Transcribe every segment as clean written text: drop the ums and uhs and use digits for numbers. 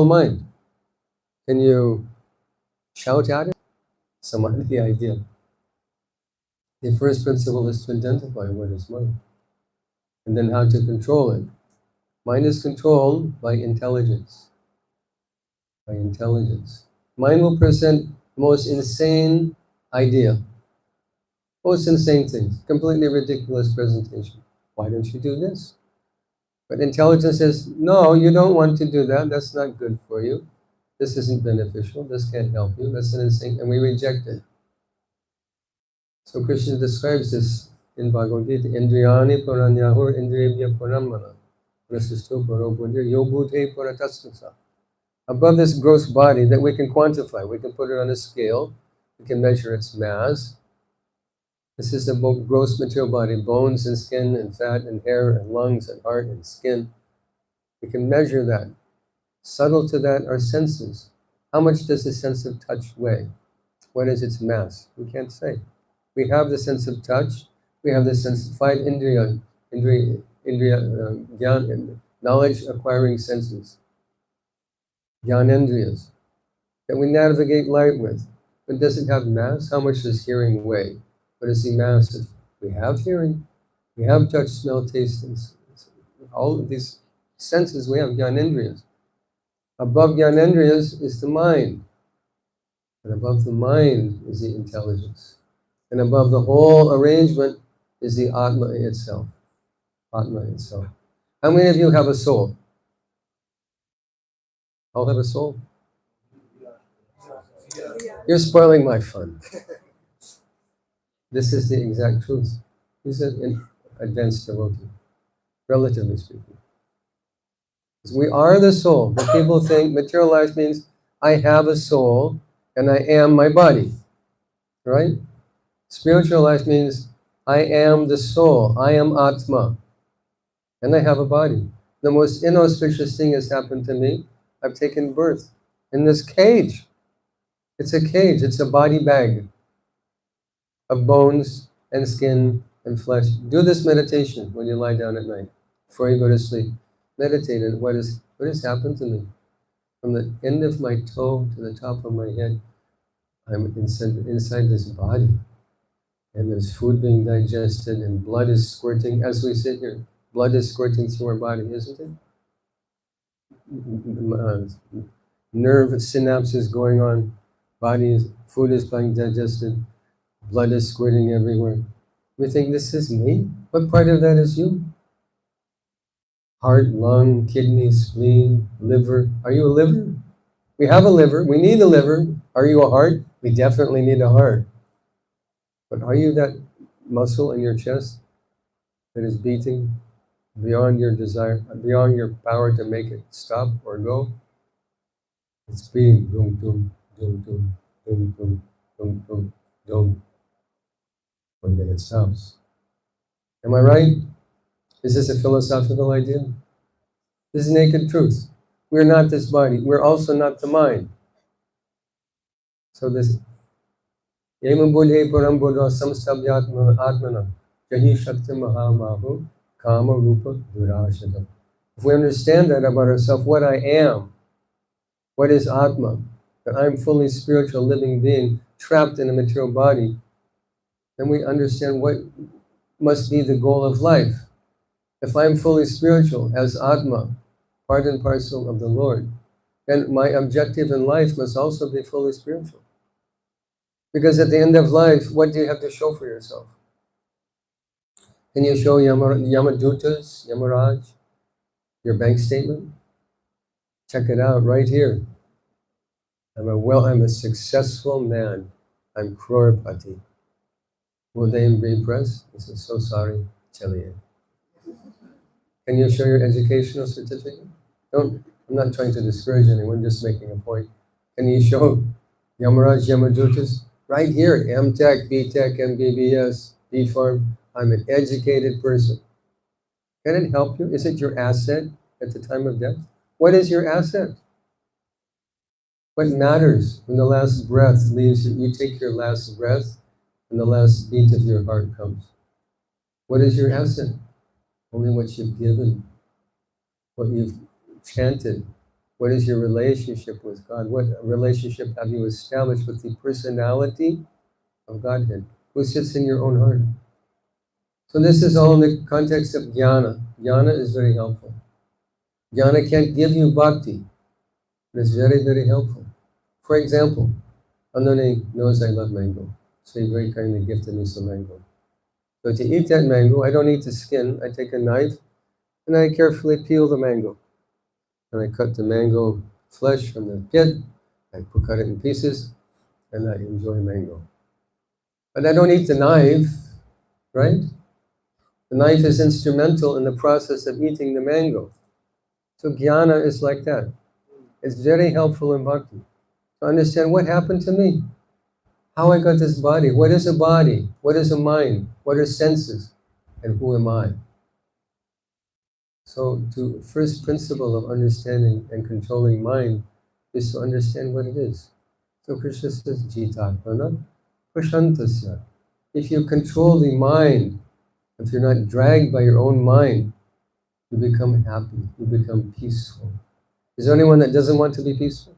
mind. Can you shout at it? Samadhi idea. The first principle is to identify what is mind, and then how to control it. Mind is controlled by intelligence. By intelligence. Mind will present the most insane idea, most insane things, completely ridiculous presentation. Why don't you do this? But intelligence says, no, you don't want to do that. That's not good for you. This isn't beneficial. This can't help you. That's an insane, and we reject it. So Krishna describes this in Bhagavad Gita. Indriyani paranyahur indriyabhya paramana. Rasisto parobodya yobhute paratasmasa. Above this gross body that we can quantify, we can put it on a scale, we can measure its mass. This is the gross material body, bones and skin and fat and hair and lungs and heart and skin. We can measure that. Subtle to that are senses. How much does the sense of touch weigh? What is its mass? We can't say. We have the sense of touch. We have the sense of five knowledge acquiring senses. Jnanendriyas, that we navigate light with. But does it have mass? How much does hearing weigh? What is the mass of? We have hearing, we have touch, smell, taste, and all of these senses we have, Jnanendriyas. Above Jnanendriyas is the mind. And above the mind is the intelligence. And above the whole arrangement is the Atma itself. Atma itself. How many of you have a soul? All have a soul? You're spoiling my fun. This is the exact truth. He's an advanced devotee, relatively speaking. We are the soul. But people think material life means I have a soul and I am my body. Right? Spiritual life means I am the soul. I am Atma. And I have a body. The most inauspicious thing has happened to me. I've taken birth in this cage. It's a cage. It's a body bag of bones and skin and flesh. Do this meditation when you lie down at night, before you go to sleep. Meditate on what has happened to me. From the end of my toe to the top of my head, I'm inside this body. And there's food being digested and blood is squirting as we sit here. Blood is squirting through our body, isn't it? Nerve synapses going on. Food is being digested. Blood is squirting everywhere. We think, this is me? What part of that is you? Heart, lung, kidney, spleen, liver. Are you a liver? We have a liver. We need a liver. Are you a heart? We definitely need a heart. But are you that muscle in your chest that is beating beyond your desire, beyond your power to make it stop or go? It's beating. Dum, dum, dum, dum, dum, dum, dum, dum, dum. One day it stops. Am I right? Is this a philosophical idea? This is naked truth. We're not this body. We're also not the mind. So this Yema Bodhe Param Bodha Samstabhyatma Atmana Jahi Shakti Maha-Mahu Kama Rupa Durashadam. If we understand that about ourselves, what I am, what is Atma, that I'm fully spiritual living being trapped in a material body, then we understand what must be the goal of life. If I'm fully spiritual as Atma, part and parcel of the Lord, then my objective in life must also be fully spiritual. Because at the end of life, what do you have to show for yourself? Can you show Yamadutas, Yamaraj, your bank statement? Check it out right here. I'm a successful man. I'm crorepati. Will they be impressed? He says, so sorry, chaliye. Can you show your educational certificate? I'm not trying to discourage anyone, just making a point. Can you show Yamaraj, Yamadutas? Right here, MTech, BTech, MBBS, BPharm. I'm an educated person. Can it help you? Is it your asset at the time of death? What is your asset? What matters when the last breath leaves you? You take your last breath and the last beat of your heart comes. What is your asset? Only what you've given, what you've chanted, What is your relationship with God? What relationship have you established with the personality of Godhead? Who sits in your own heart? So this is all in the context of jnana. Jnana is very helpful. Jnana can't give you bhakti, but it's very, very helpful. For example, Andoni knows I love mango, so he very kindly gifted me some mango. So to eat that mango, I don't eat the skin. I take a knife and I carefully peel the mango. And I cut the mango flesh from the pit, I cut it in pieces, and I enjoy mango. But I don't eat the knife, right? The knife is instrumental in the process of eating the mango. So jnana is like that. It's very helpful in bhakti to understand what happened to me, how I got this body, what is a body, what is a mind, what are senses, and who am I? So the first principle of understanding and controlling mind is to understand what it is. So Krishna says, Jitatmana Prashantasya. If you control the mind, if you're not dragged by your own mind, you become happy, you become peaceful. Is there anyone that doesn't want to be peaceful?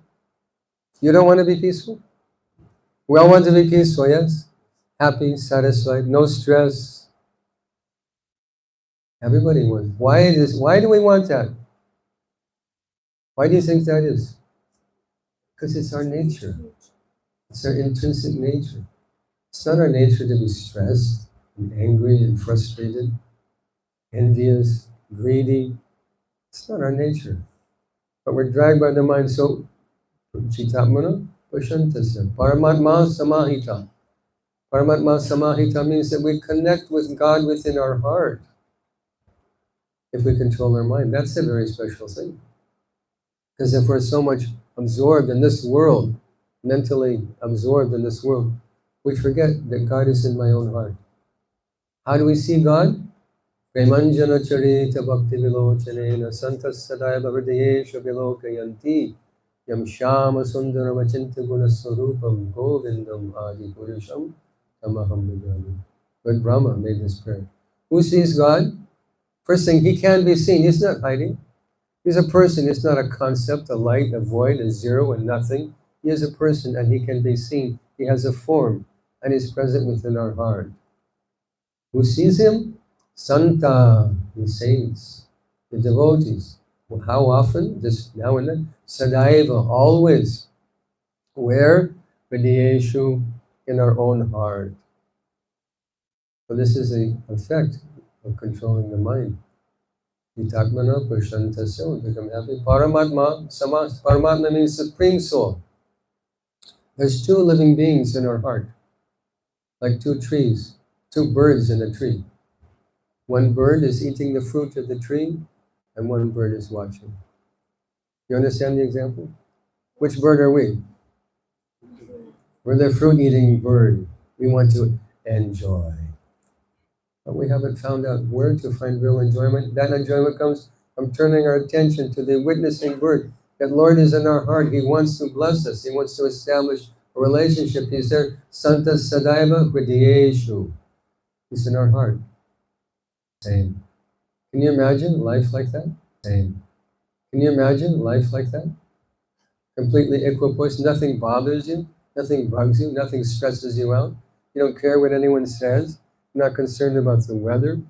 You don't want to be peaceful? We all want to be peaceful, yes? Happy, satisfied, no stress. Everybody wants. Why do we want that? Why do you think that is? Because it's our nature. It's our intrinsic nature. It's not our nature to be stressed and angry and frustrated, envious, greedy. It's not our nature. But we're dragged by the mind. So, Chitatmana Pashantasya. Paramatma Samahita. Paramatma Samahita means that we connect with God within our heart if we control our mind. That's a very special thing. Because if we're so much absorbed in this world, mentally absorbed in this world, we forget that God is in my own heart. How do we see God? Premanjana charita bhakti vilochanena santas sadaiva hridayesha vilokayanti yam shama sundaram achinta guna sarupam govindam adi purusham tamaham bhajami. But Brahma made this prayer. Who sees God? First thing, he can be seen. He's not hiding. He's a person. It's not a concept, a light, a void, a zero, and nothing. He is a person and he can be seen. He has a form and is present within our heart. Who sees him? Santa, the saints, the devotees. Well, how often? Just now and then. Sadaiva, always. Where? Vidiyeshu, in our own heart. So this is the effect of controlling the mind. Vitakmana Prashantasya, we become happy. Paramatma, Samas. Paramatma means Supreme Soul. There's two living beings in our heart, like two trees, two birds in a tree. One bird is eating the fruit of the tree, and one bird is watching. You understand the example? Which bird are we? We're the fruit-eating bird. We want to enjoy. But we haven't found out where to find real enjoyment. That enjoyment comes from turning our attention to the witnessing bird. That Lord is in our heart. He wants to bless us. He wants to establish a relationship. He's there. Santa Sadaiva Hridayeshu. He's in our heart. Same. Can you imagine life like that? Same. Can you imagine life like that? Completely equipoised. Nothing bothers you. Nothing bugs you. Nothing stresses you out. You don't care what anyone says. You're not concerned about the weather.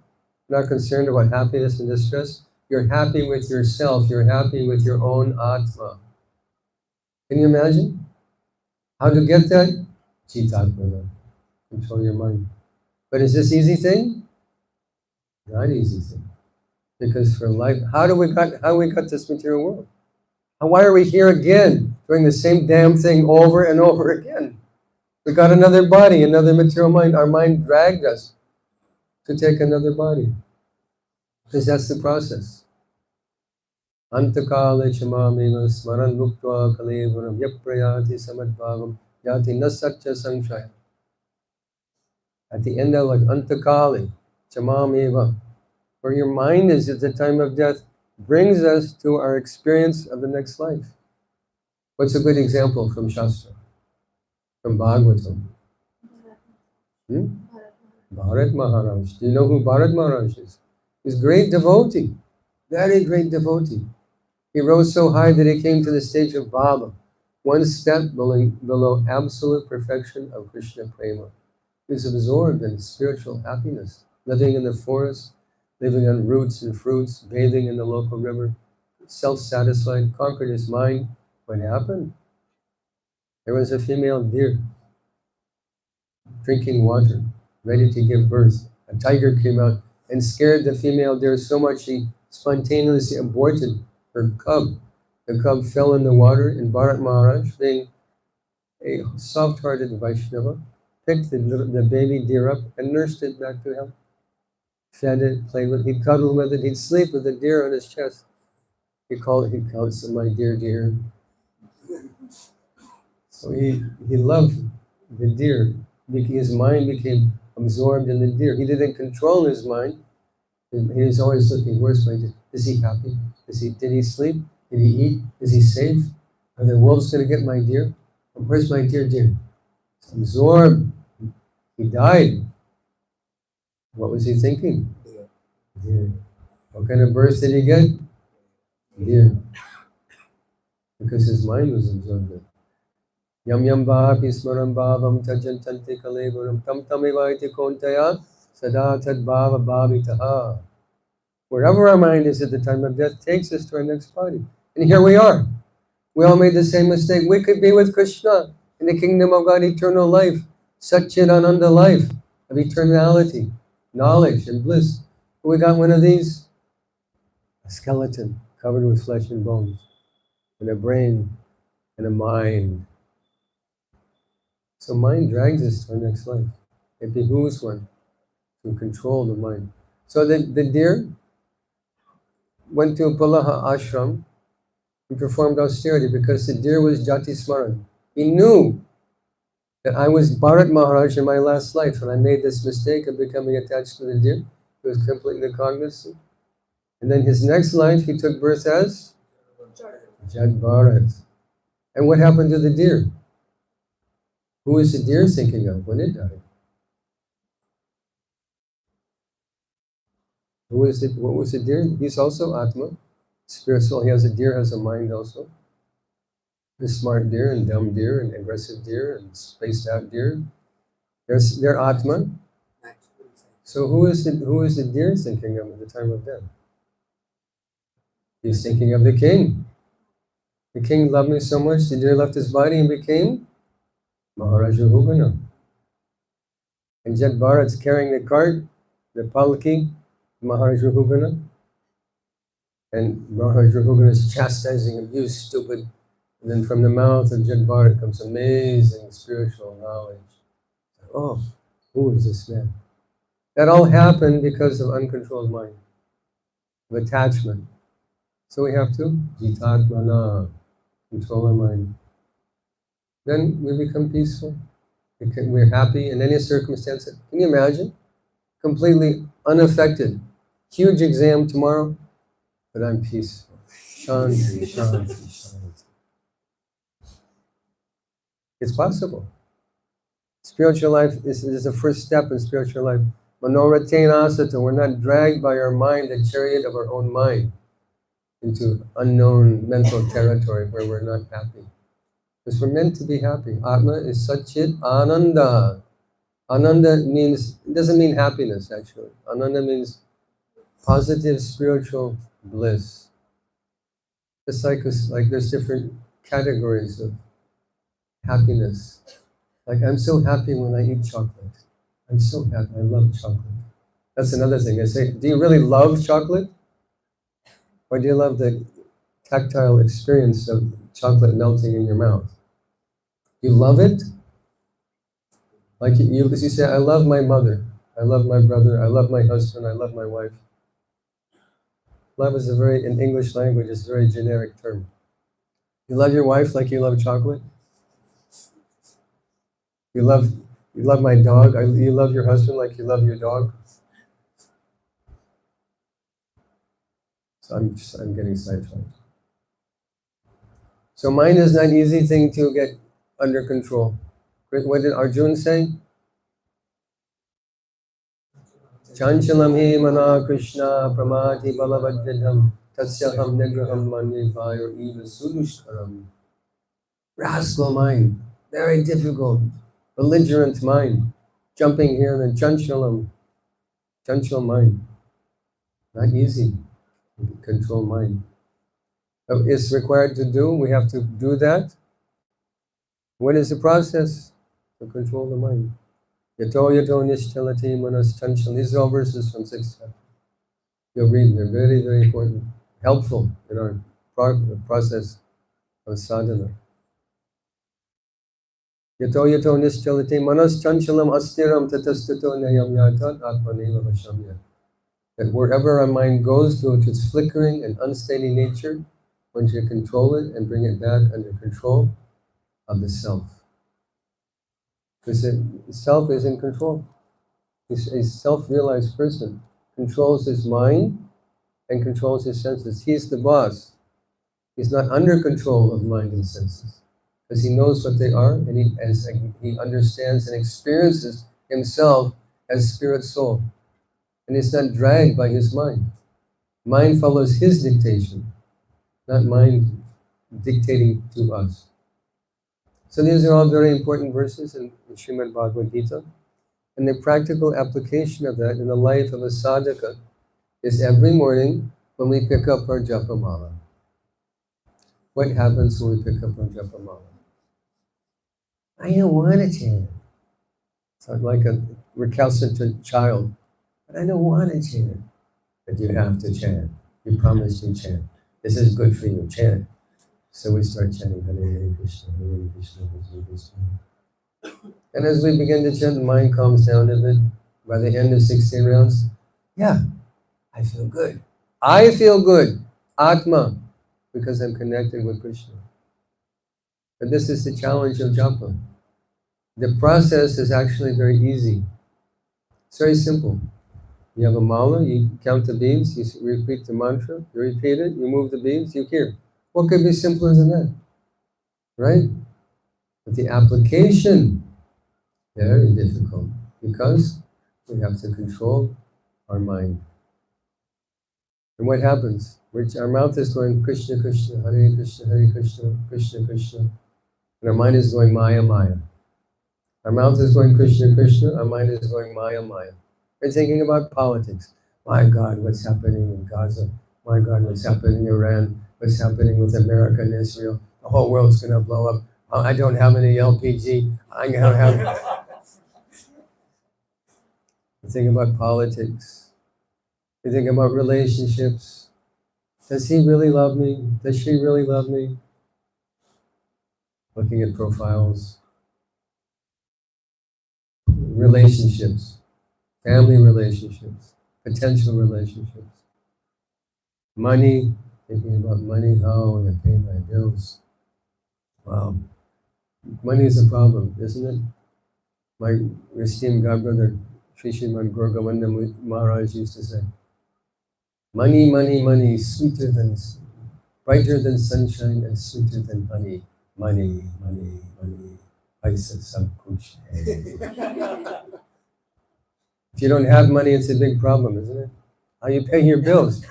You're not concerned about happiness and distress. You're happy with yourself. You're happy with your own Atma. Can you imagine? How to get that? Chitatmana. Control your mind. But is this easy thing? Not easy thing. Because for life, how we got this material world? Why are we here again, doing the same damn thing over and over again? We got another body, another material mind. Our mind dragged us to take another body. Because that's the process. Antakale chamamena smaran muktva kalevaram yaprayati samadbhavam yati nasatya samshaya. At the end of like Antakale chamameva, where your mind is at the time of death, brings us to our experience of the next life. What's a good example from Shastra? From Bhagavatam? Bharat Maharaj. Do you know who Bharat Maharaj is? He's a great devotee. Very great devotee. He rose so high that he came to the stage of Baba, one step below absolute perfection of Krishna Prema. He was absorbed in spiritual happiness, living in the forest, living on roots and fruits, bathing in the local river, self-satisfied, conquered his mind. What happened? There was a female deer drinking water, ready to give birth. A tiger came out and scared the female deer so much she spontaneously aborted her cub. The cub fell in the water, and Bharat Maharaj, being a soft-hearted Vaishnava, picked the baby deer up and nursed it back to health. Fed it, played with it, he'd cuddle with it, he'd sleep with the deer on his chest. He'd call it my dear deer. So he loved the deer. His mind became absorbed in the deer. He didn't control his mind. He was always looking, where's my deer? Is he happy? Did he sleep? Did he eat? Is he safe? Are the wolves going to get my deer? Where's my dear deer? Absorbed. He died. What was he thinking? Deer. What kind of birth did he get? Deer. Because his mind was absorbed in it. Yam yam bhapi smaram bhavam tajantanti kaleguram tam tamivaiti kontaya sada tad bhava bhavitaha. Wherever our mind is at the time of death takes us to our next body. And here we are. We all made the same mistake. We could be with Krishna in the kingdom of God, eternal life, Satchidananda life of eternality, knowledge and bliss. We got one of these, a skeleton covered with flesh and bones, and a brain and a mind. So mind drags us to our next life. It behooves one to control the mind. So the deer went to Palaha ashram and performed austerity because the deer was Jati Smaran. He knew that I was Bharat Maharaj in my last life, and I made this mistake of becoming attached to the deer. He was completely cognizant. And then his next life, he took birth as Jad Bharat. And what happened to the deer? Who is the deer thinking of when it died? What was the deer? He's also Atma, spiritual. The deer has a mind also. The smart deer and dumb deer and aggressive deer and spaced out deer. They're Atma. So who is the deer thinking of at the time of death? He's thinking of the king. The king loved me so much, the deer left his body and became Maharaja Hugana. And Jat Bharat's carrying the cart, the palki, Maharaja Hugana. And Maharaja Hugana is chastising him, you stupid. And then from the mouth of Jat Bharat comes amazing spiritual knowledge. Oh, who is this man? That all happened because of uncontrolled mind, of attachment. So we have to jitatmana, control our mind. Then we become peaceful. We're happy in any circumstance. Can you imagine? Completely unaffected. Huge exam tomorrow, but I'm peaceful. Shanti, shanti, shanti. It's possible. Spiritual life is the first step in spiritual life. Manoratena asata. We're not dragged by our mind, the chariot of our own mind, into unknown mental territory where we're not happy. Because we're meant to be happy. Atma is Satchit Ananda. Ananda doesn't mean happiness actually. Ananda means positive spiritual bliss. Just like there's different categories of happiness. Like I'm so happy when I eat chocolate. I'm so happy, I love chocolate. That's another thing. I say, do you really love chocolate? Or do you love the tactile experience of chocolate melting in your mouth? You love it? Like you say, I love my mother, I love my brother, I love my husband, I love my wife. Love is in English language, is a very generic term. You love your wife like you love chocolate? You love my dog, you love your husband like you love your dog? So I'm getting sidetracked. So mind is not an easy thing to get under control. What did Arjuna say? Chanchalam hi mana Krishna pramati balavadvidham Tasyaham Negraham Manye Vayo Eva Sudushkaram. Rascal mind, very difficult, belligerent mind, jumping here and then chanchal mind. Not easy to control mind. So it's required to do, we have to do that. What is the process to control the mind? Yato yato nishchalati manas chanchal. These are all verses from 6th chapter. You'll read, they're very, very important, helpful in our process of sadhana. Yato yato nischalati manas chanchalam astiram tatastato nayam yatat atmaneva vashamya. That wherever our mind goes to its flickering and unsteady nature, one should control it and bring it back under control of the self. Because the self is in control. A self-realized person controls his mind and controls his senses. He's the boss. He's not under control of mind and senses. Because he knows what they are, and he understands and experiences himself as spirit soul. And he's not dragged by his mind. Mind follows his dictation, not mind dictating to us. So these are all very important verses in Srimad Bhagavad Gita. And the practical application of that in the life of a sadhaka is every morning when we pick up our japamala. What happens when we pick up our japamala? I don't want to chant. It's like a recalcitrant child. But I don't want to chant. But you have to chant. You promised you chant. This is good for you. Chant. So we start chanting Hare Krishna, Hare Krishna, Hare Krishna. And as we begin to chant, the mind calms down a bit. By the end of 16 rounds, yeah, I feel good. I feel good. Atma. Because I'm connected with Krishna. But this is the challenge of japa. The process is actually very easy. It's very simple. You have a mala, you count the beads, you repeat the mantra, you repeat it, you move the beads, you hear. What could be simpler than that? Right? But the application, very difficult, because we have to control our mind. And what happens? Our mouth is going Krishna, Krishna, Hare Krishna, Hare Krishna, Krishna, Krishna. And our mind is going Maya, Maya. Our mouth is going Krishna, Krishna, our mind is going Maya, Maya. We're thinking about politics. My God, what's happening in Gaza? My God, what's happening in Iran? What's happening with America and Israel? The whole world's going to blow up. I don't have any LPG. I'm going to have... We're thinking about politics. We're thinking about relationships. Does he really love me? Does she really love me? Looking at profiles. Relationships. Family relationships. Potential relationships. Money. Thinking about money. How am I going to pay my bills? Wow. Money is a problem, isn't it? My esteemed godbrother, Sri Srimad Gaurgavanda Maharaj used to say, money, money, money, brighter than sunshine and sweeter than honey. Money, money, money, paisa sab kuch hai. If you don't have money, it's a big problem, isn't it? How you pay your bills?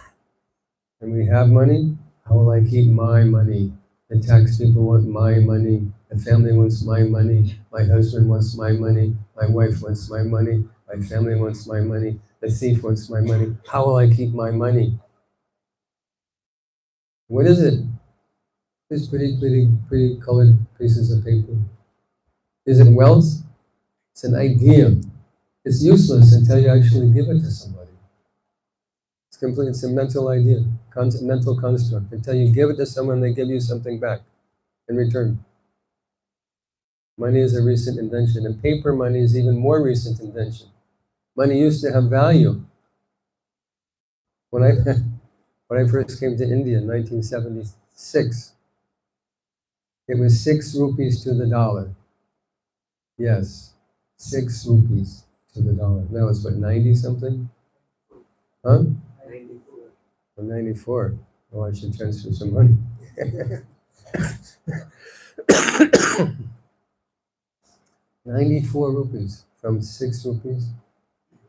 And we have money, how will I keep my money? The tax people want my money. The family wants my money. My husband wants my money. My wife wants my money. My family wants my money. The thief wants my money. How will I keep my money? What is it? These pretty colored pieces of paper. Is it wealth? It's an idea. It's useless until you actually give it to somebody. It's a mental idea, mental construct. Until you give it to someone, they give you something back in return. Money is a recent invention, and paper money is even more recent invention. Money used to have value. When I first came to India in 1976, it was 6 rupees to the dollar. Yes, 6 rupees to the dollar. Now it's what, 90 something? Huh? 94. 94. Oh, I should transfer some money. 94 rupees from 6 rupees.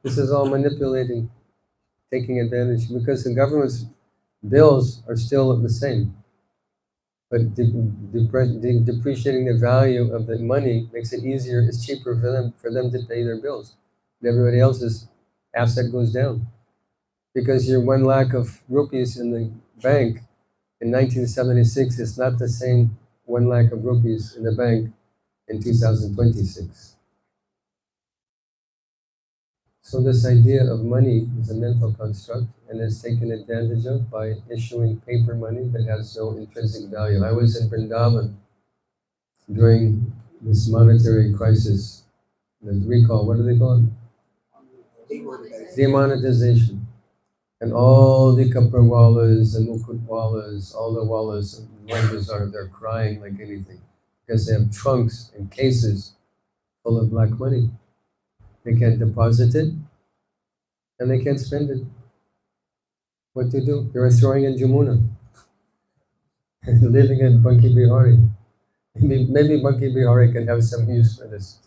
This is all manipulating, taking advantage, because the government's Bills are still the same, but depreciating the value of the money makes it easier. It's cheaper for them to pay their bills. Everybody else's asset goes down because your 1 lakh of rupees in the bank in 1976 is not the same 1 lakh of rupees in the bank in 2026. So this idea of money is a mental construct and is taken advantage of by issuing paper money that has no intrinsic value. I was in Vrindavan during this monetary crisis, the recall, what do they call it? Demonetization. And all the kaparwalas and mukutwalas, all the wallas and they're crying like anything because they have trunks and cases full of black money. They can't deposit it and they can't spend it. What to do? They were throwing in Jamuna, living in Banki Bihari. Maybe Banki Bihari can have some use for this.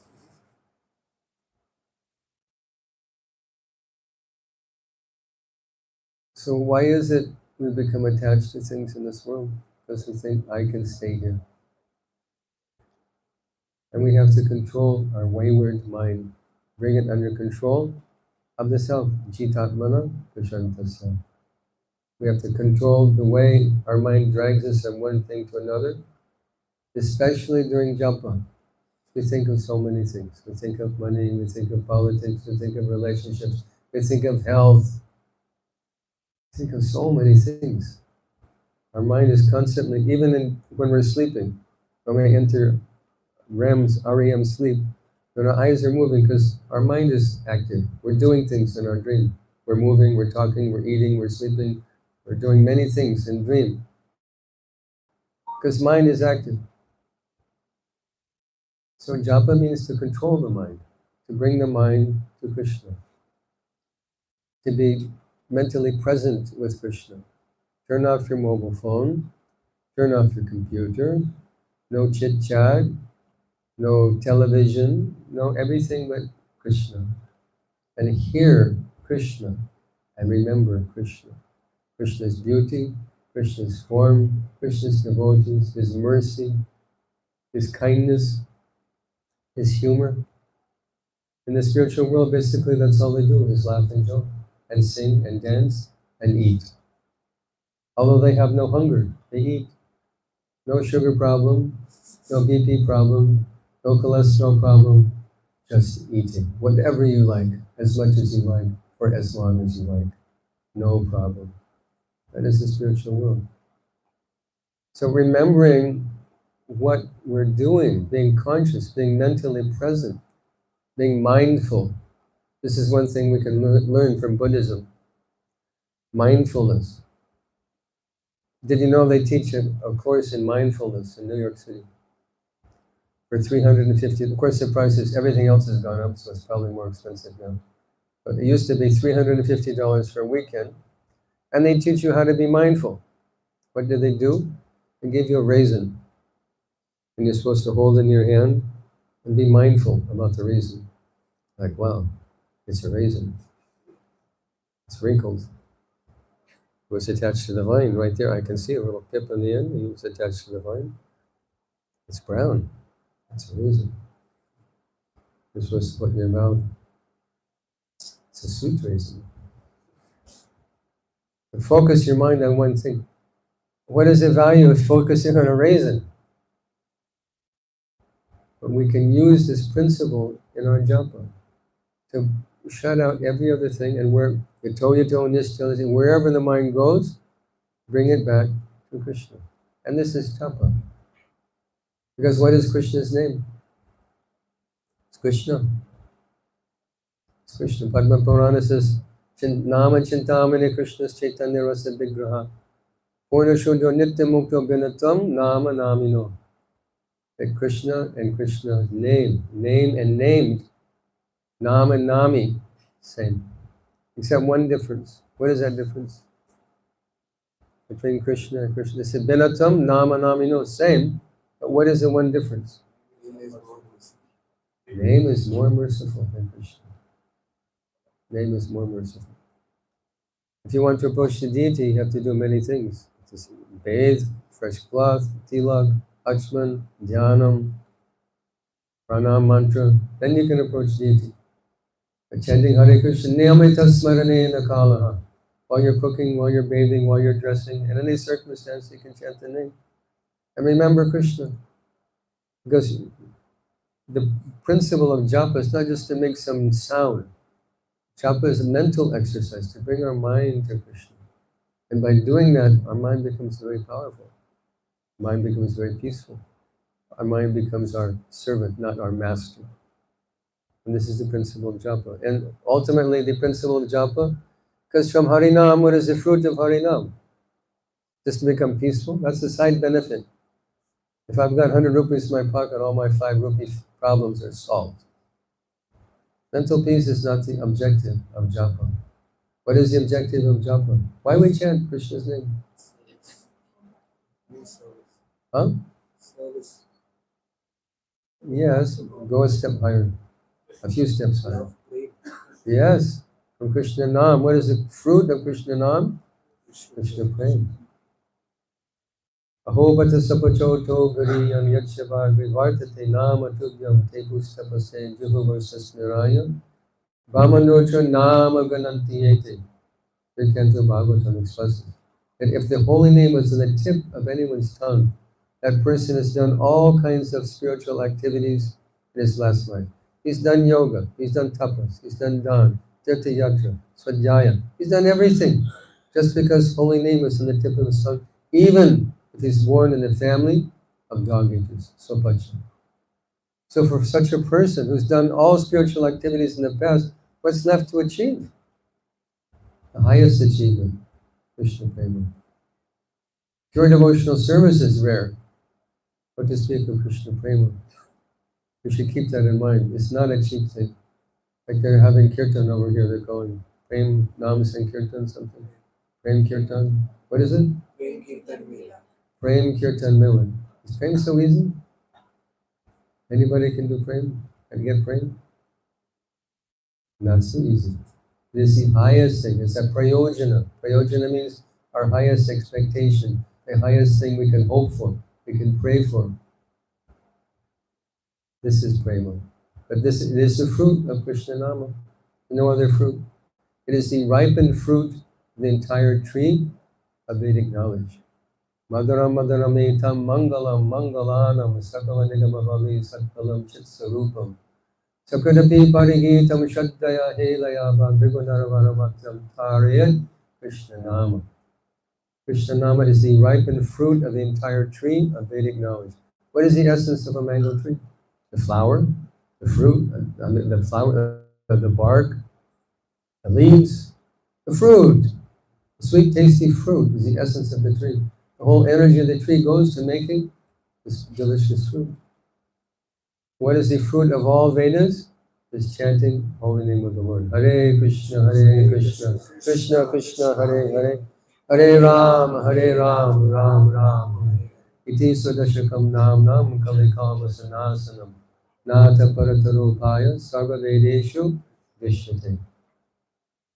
So why is it we become attached to things in this world? Because we think, I can stay here. And we have to control our wayward mind, bring it under control of the self, jitatmana kushantasya. We have to control the way our mind drags us from one thing to another, especially during japa. We think of so many things. We think of money, we think of politics, we think of relationships, we think of health. We think of so many things. Our mind is constantly, even when we're sleeping, when we enter REM sleep, when our eyes are moving, because our mind is active. We're doing things in our dream. We're moving, we're talking, we're eating, we're sleeping, we're doing many things in dream. Because mind is active. So japa means to control the mind, to bring the mind to Krishna, to be mentally present with Krishna. Turn off your mobile phone, turn off your computer, no chit-chat, no television, no everything but Krishna. And hear Krishna and remember Krishna. Krishna's beauty, Krishna's form, Krishna's devotees, His mercy, His kindness, His humor. In the spiritual world, basically that's all they do is laugh and joke and sing and dance and eat. Although they have no hunger, they eat. No sugar problem, no BP problem, no cholesterol problem, just eating. Whatever you like, as much as you like, for as long as you like. No problem. That is the spiritual world. So remembering what we're doing, being conscious, being mentally present, being mindful. This is one thing we can learn from Buddhism. Mindfulness. Did you know they teach a course in mindfulness in New York City? For $350, of course the price is, everything else has gone up, so it's probably more expensive now. But it used to be $350 for a weekend, and they teach you how to be mindful. What do? They give you a raisin, and you're supposed to hold it in your hand and be mindful about the raisin. Like, wow, it's a raisin. It's wrinkled. It was attached to the vine right there. I can see a little pip on the end. It was attached to the vine. It's brown. It's a raisin. You're supposed to put in your mouth. It's a sweet raisin. But focus your mind on one thing. What is the value of focusing on a raisin? But we can use this principle in our japa to shut out every other thing, and wherever the mind goes, bring it back to Krishna. And this is tapa. Because what is Krishna's name? It's Krishna. It's Krishna. Padma Purana says, Nama Chintamani Krishna's Chaitanya Rasa Vigraha. Purna Shuddha Nitya Mukta Binatam Nama Namino. That Krishna and Krishna's name and named, Nam and Nami, same. Except one difference. What is that difference? Between Krishna and Krishna. They said Binatam, Nama Namino, same. But what is the one difference? Name is more merciful than Krishna. Name is more merciful. If you want to approach the deity, you have to do many things. Just bathe, fresh cloth, tilak, achman, dhyanam, pranam mantra. Then you can approach deity. But chanting Hare Krishna, niyamita smaranena kalaha. While you're cooking, while you're bathing, while you're dressing, in any circumstance, you can chant the name. And remember Krishna. Because the principle of japa is not just to make some sound. Japa is a mental exercise to bring our mind to Krishna. And by doing that, our mind becomes very powerful. Mind becomes very peaceful. Our mind becomes our servant, not our master. And this is the principle of japa. And ultimately, the principle of japa, because from Harinam, what is the fruit of Harinam? Just to become peaceful. That's the side benefit. If I've got 100 rupees in my pocket, all my 5 rupee problems are solved. Mental peace is not the objective of japa. What is the objective of japa? Why we chant Krishna's name? Huh? Yes, go a step higher. A few steps higher. Yes, from Krishna Nam. What is the fruit of Krishna Nam? Krishna Prem. Ahobata sapachoto gariyan yakshavar vivartate nama tubyam tepustapase juhuvarsas niraya brahmanotra nama ganantiyete. The Canto Bhagavatam expresses that if the holy name was on the tip of anyone's tongue, that person has done all kinds of spiritual activities in his last life. He's done yoga, he's done tapas, he's done dan, tirtha yatra, swadhyaya. He's done everything just because holy name is on the tip of his tongue, even if he's born in a family of dog eaters. So much. So for such a person who's done all spiritual activities in the past, what's left to achieve? The highest achievement, Krishna Prema. Pure devotional service is rare, but to speak of Krishna Prema, we should keep that in mind. It's not a cheap thing. Like they're having kirtan over here, they're calling Prem Nam Sankirtan something. Prem Kirtan. What is it? Prem Kirtan Mela. Prem Kirtan Milan. Is Prem so easy? Anybody can do Prem? Can get Prem? Not so easy. It is the highest thing. It's a prayojana. Prayojana means our highest expectation, the highest thing we can hope for, we can pray for. This is prema. But it is the fruit of Krishna Nama. No other fruit. It is the ripened fruit of the entire tree of Vedic knowledge. Madaram madaram etam mangalam mangalanam sakala nigamavali sakalam chitsarupam. Sakradapi parigitam shaddaya helaya bhrigunarvanamatram tarayat Krishna Nama. Krishna Nama is the ripened fruit of the entire tree of Vedic knowledge. What is the essence of a mango tree? The flower, the fruit, the flower, the bark, the leaves, the fruit. The sweet, tasty fruit is the essence of the tree. The whole energy of the tree goes to making this delicious fruit. What is the fruit of all Vedas? Is chanting holy name of the Lord. Hare Krishna, Krishna Krishna, Hare Hare, Hare Ram, Ram Ram. Iti Swadashakam Nam Nam Kalikama Sanasanam Nata Paratarupaya Sarva Vedeshu Vishyate.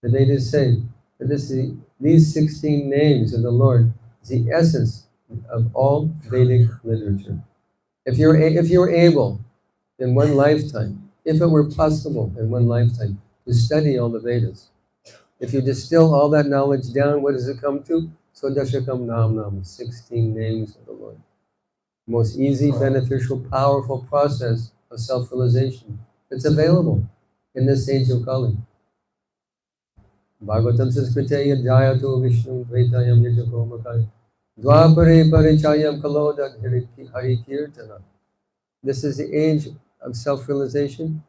The Vedas say that these 16 names of the Lord is the essence of all Vedic literature. If you're able in one lifetime, if it were possible in one lifetime, to study all the Vedas, if you distill all that knowledge down, what does it come to? Swadashakam Nam Nam, 16 names of the Lord. The most easy, beneficial, powerful process of self-realization. It's available in this age of Kali. Bhagavatam says, Kriteya Jayatu Vishnu Dvaitayam Nijakomakaya Dvapare Parichayam Kalodat Hari Kirtana. This is the age of self-realization.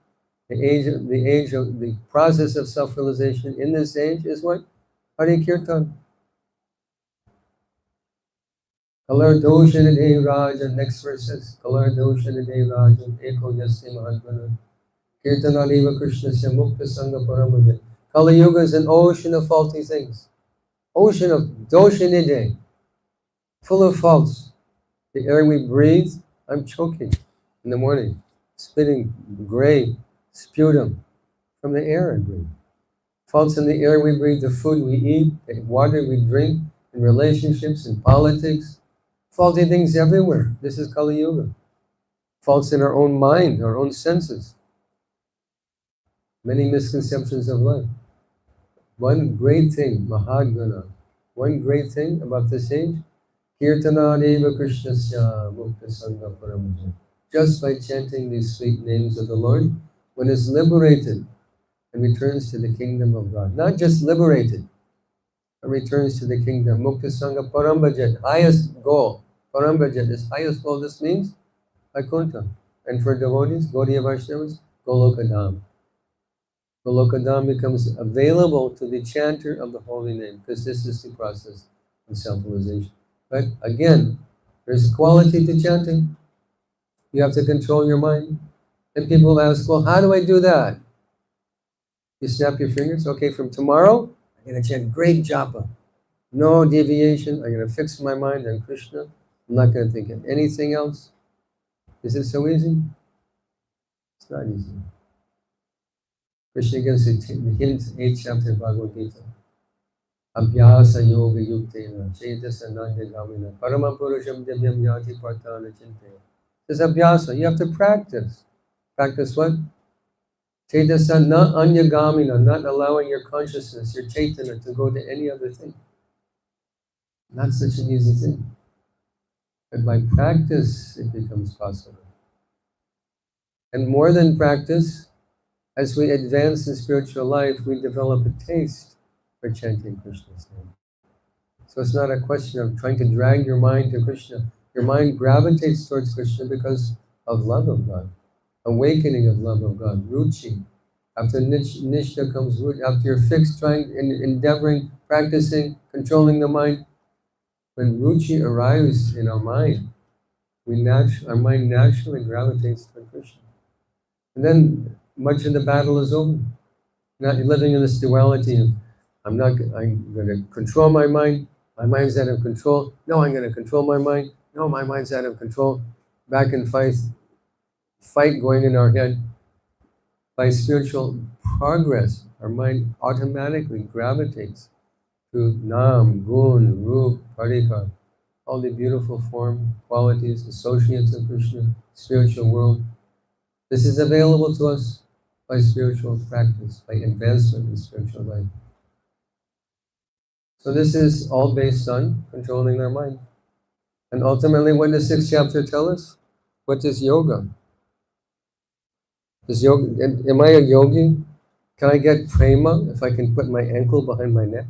The age of the process of self-realization in this age is what? Hari Kirtan. Kalar Doshanade Rajan, next verse says, Kalar Doshanade Rajan, Eko Yasya Mahatmana, Kirtanaliva Krishna Mukta Sangha Paramaya. Kali-yuga is an ocean of faulty things. Ocean of Doshanade, full of faults. The air we breathe, I'm choking in the morning, spitting gray sputum from the air I breathe. Faults in the air we breathe, the food we eat, the water we drink, in relationships, in politics. Faulty things everywhere. This is Kali-yuga. Faults in our own mind, our own senses. Many misconceptions of life. One great thing, Mahagana, one great thing about this age, Kirtana Deva Krishnasya Mukta Sangha Paramaja. Just by chanting these sweet names of the Lord, one is liberated and returns to the kingdom of God. Not just liberated, but returns to the kingdom. Mukta Sangha Parambhajan, highest goal. Parambhajan is highest goal. This means Vaikuntha. And for devotees, Gaudiya Vaishnavas, Golokadam. Golokadam becomes available to the chanter of the holy name, because this is the process of self-realization. But again, there's a quality to chanting. You have to control your mind. And people ask, well, how do I do that? You snap your fingers. Okay, from tomorrow, I'm going to chant great japa. No deviation. I'm going to fix my mind on Krishna. I'm not going to think of anything else. Is it so easy? It's not easy. Krishna gives the hint, 8th chapter of Bhagavad Gita. Abhyasa yoga yuktena, chetasa nanya gamina, parama purusham divyam yati partana chintaya. There's abhyasa. You have to practice. Practice what? Chetasa na anya gamina, not allowing your consciousness, your chaitana, to go to any other thing. Not such an easy thing. But by practice, it becomes possible. And more than practice, as we advance in spiritual life, we develop a taste for chanting Krishna's name. So it's not a question of trying to drag your mind to Krishna. Your mind gravitates towards Krishna because of love of God, awakening of love of God, ruchi. After nishta comes ruchi. After you're fixed, trying, endeavoring, practicing, controlling the mind, when ruchi arrives in our mind, our mind naturally gravitates toward Krishna. And then much of the battle is over. Not living in this duality of, I'm going to control my mind. My mind's out of control. No, I'm going to control my mind. No, my mind's out of control. Back and fight going in our head. By spiritual progress, our mind automatically gravitates to Nam, Gun, Rup, Parikar, all the beautiful form, qualities, associates of Krishna, spiritual world. This is available to us by spiritual practice, by advancement in spiritual life. So this is all based on controlling our mind. And ultimately, what does 6th chapter tell us? What is yoga? Am I a yogi? Can I get prema if I can put my ankle behind my neck?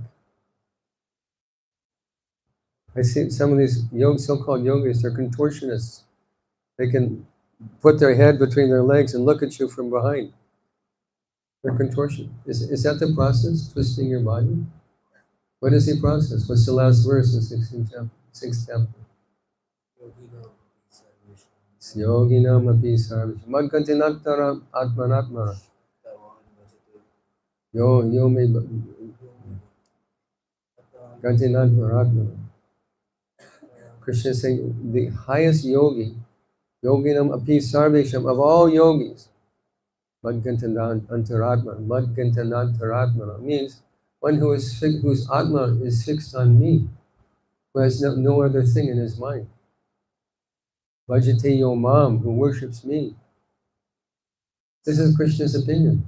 I see some of these so-called yogis, they're contortionists. They can put their head between their legs and look at you from behind. They're contortion. Is that the process, twisting your body? What is the process? What's the last verse in 6th chapter? Yoginam api sarvesham madgantinattara atmanatmara. Yo me gantinatmara. Krishna is saying the highest yogi, yoginam api sarvesham, of all yogis, madgantanantaratmana. Madgantanantaratmana means one whose atma is fixed on me, who has no other thing in his mind. Bhajate Yomam, who worships me. This is Krishna's opinion.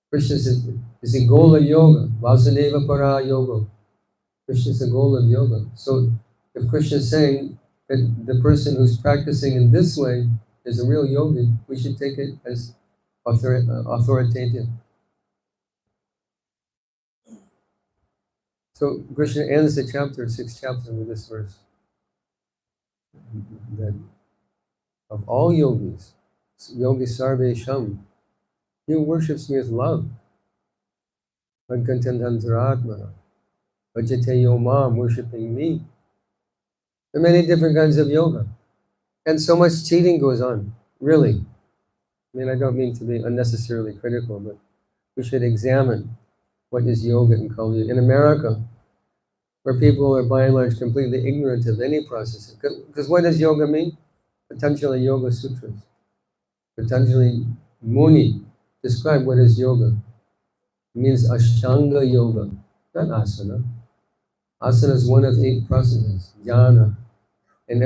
Krishna is the goal of yoga. Vasudeva para yoga. Krishna is the goal of yoga. So if Krishna is saying that the person who's practicing in this way is a real yogi, we should take it as authoritative. So Krishna ends the chapter, 6th chapter, with this verse. That of all yogis, yogi sarvesham, he who worships me with love. Madgantanantaratmana. Bhajate yomam, worshipping me. There are many different kinds of yoga. And so much cheating goes on, really. I mean, I don't mean to be unnecessarily critical, but we should examine what is yoga in Kali-yuga. In America, where people are by and large completely ignorant of any process. Because what does yoga mean? Patanjali Yoga Sutras. Patanjali Muni described what is yoga. It means Ashtanga Yoga, not asana. Asana is one of 8 processes, jhana. And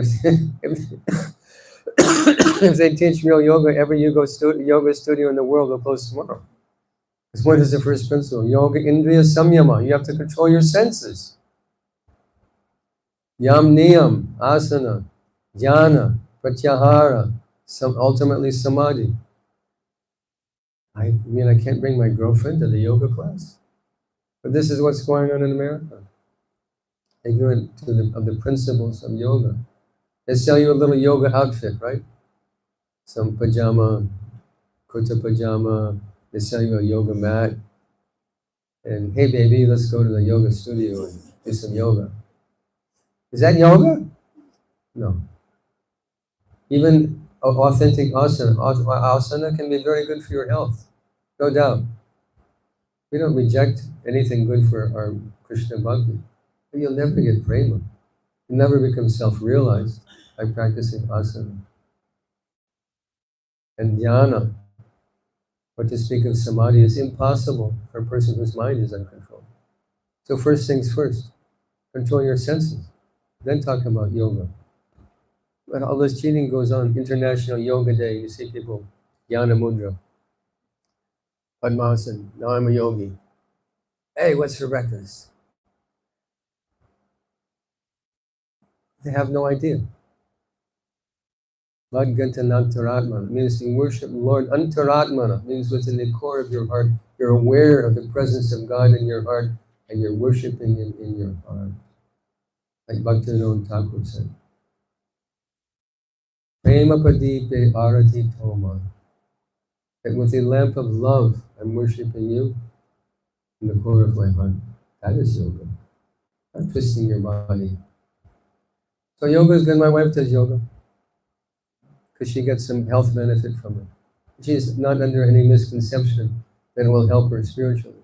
if they teach real yoga, every yoga studio in the world will close tomorrow. Because what is the first principle? Yoga Indriya Samyama. You have to control your senses. Yam Niyam, Asana, Jnana, Pratyahara, ultimately Samadhi. I mean, I can't bring my girlfriend to the yoga class. But this is what's going on in America. Ignorant of the principles of yoga. They sell you a little yoga outfit, right? Some pajama, kurta pajama. They sell you a yoga mat. And hey baby, let's go to the yoga studio and do some yoga. Is that yoga? No. Even authentic asana can be very good for your health, no doubt. We don't reject anything good for our Krishna bhakti, but you'll never get prema. You'll never become self-realized by practicing asana. And dhyana, what to speak of samadhi, is impossible for a person whose mind is uncontrolled. So first things first, control your senses, then talk about yoga. But all this cheating goes on. International Yoga Day, you see people, Yana Mudra, Padmasana, now I'm a yogi. Hey, what's for breakfast? They have no idea. Vadgantanantaratmana means to worship the Lord. Antaratmana means within the core of your heart. You're aware of the presence of God in your heart and you're worshiping Him in your heart. Like Bhaktivinoda Thakur said. Prema padipe arati toma. That with the lamp of love, I'm worshiping you in the core of my heart. That is yoga. Not twisting your body. So yoga is good. My wife does yoga because she gets some health benefit from it. She's not under any misconception that it will help her spiritually.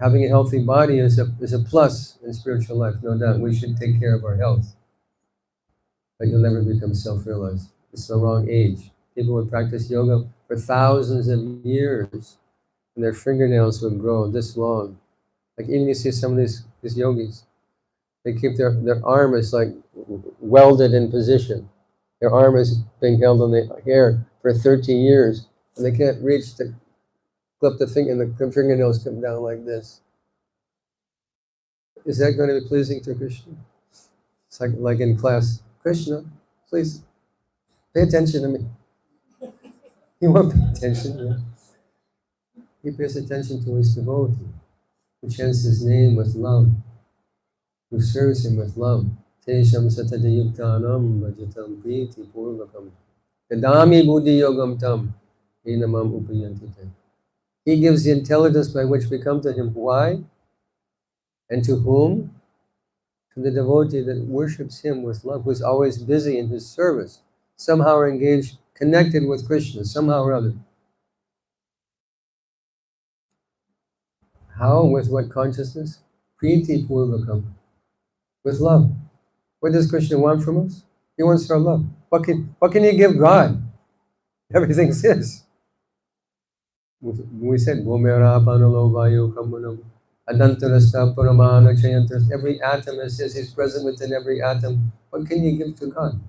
Having a healthy body is a plus in spiritual life, no doubt. We should take care of our health. But you'll never become self-realized. It's the wrong age. People would practice yoga for thousands of years and their fingernails would grow this long. Like even you see some of these yogis, they keep their arm is like welded in position. Their arm is being held on the hair for 30 years and they can't reach to clip the finger and the fingernails come down like this. Is that going to be pleasing to Krishna? It's like in class, Krishna, please pay attention to me. He won't pay attention. Yeah? He pays attention to his devotee, who chants his name with love, who serves him with love. Tesham satadayuktanam vajatam priti purvakam yadami buddhi yogam tam enamam upayantite. He gives the intelligence by which we come to him. Why? And to whom? To the devotee that worships him with love, who's always busy in his service, somehow engaged, connected with Krishna, somehow or other. How? With what consciousness? Priti purvakam. With love. What does Krishna want from us? He wants our love. What can you give God? Everything's his. We said, Bhumera panalo vayu kamanam adantarasta paramana chayantas. Every atom is his. He's present within every atom. What can you give to God?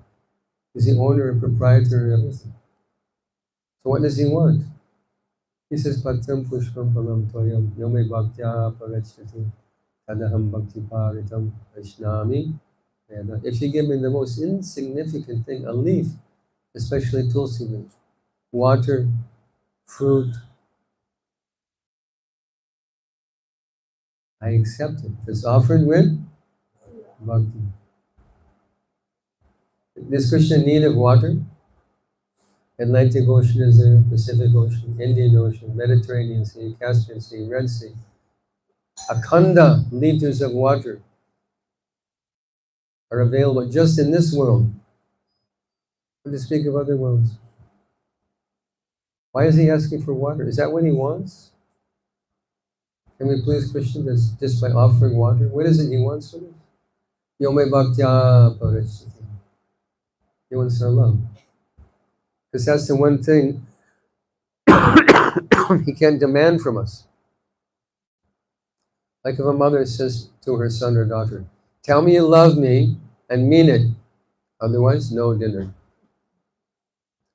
He's the owner and proprietor of everything. So what does he want? He says, Patram pushpam palam toyam yome bhaktya parachati tadaham bhakti paritam vaishnami. If you give me the most insignificant thing, a leaf, especially tulsi leaf, water, fruit, I accept it. It's offered with bhakti. Does Krishna need of water? Atlantic Ocean is there, Pacific Ocean, Indian Ocean, Mediterranean Sea, Caspian Sea, Red Sea. Akhanda liters of water are available just in this world. What to speak of other worlds? Why is he asking for water? Is that what he wants? Can we please Krishna just by offering water? What is it he wants from us? Yome bhaktya parachati. He wants our love. Because that's the one thing he can't demand from us. Like if a mother says to her son or daughter, tell me you love me and mean it, otherwise no dinner.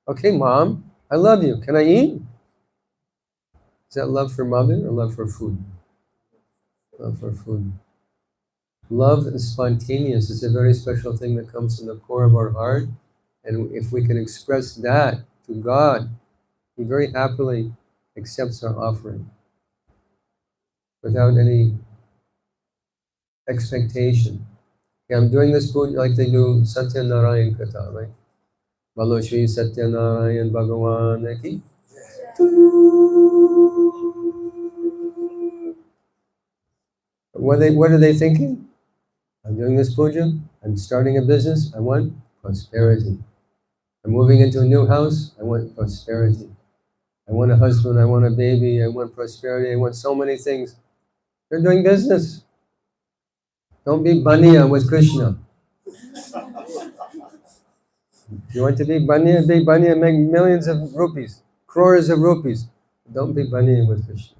Okay, mom, I love you. Can I eat? Is that love for mother or love for food? Love for food. Love is spontaneous. It's a very special thing that comes from the core of our heart. And if we can express that to God, He very happily accepts our offering without any expectation. Okay, I'm doing this puja like they do Satya Narayan Katha, right? Balo Shri Satya Narayan Bhagavan ki. What are they thinking? I'm doing this puja. I'm starting a business. I want prosperity. I'm moving into a new house. I want prosperity. I want a husband. I want a baby. I want prosperity. I want so many things. They're doing business. Don't be baniya with Krishna. You want to be baniya and make millions of rupees, crores of rupees. Don't be baniya with Krishna.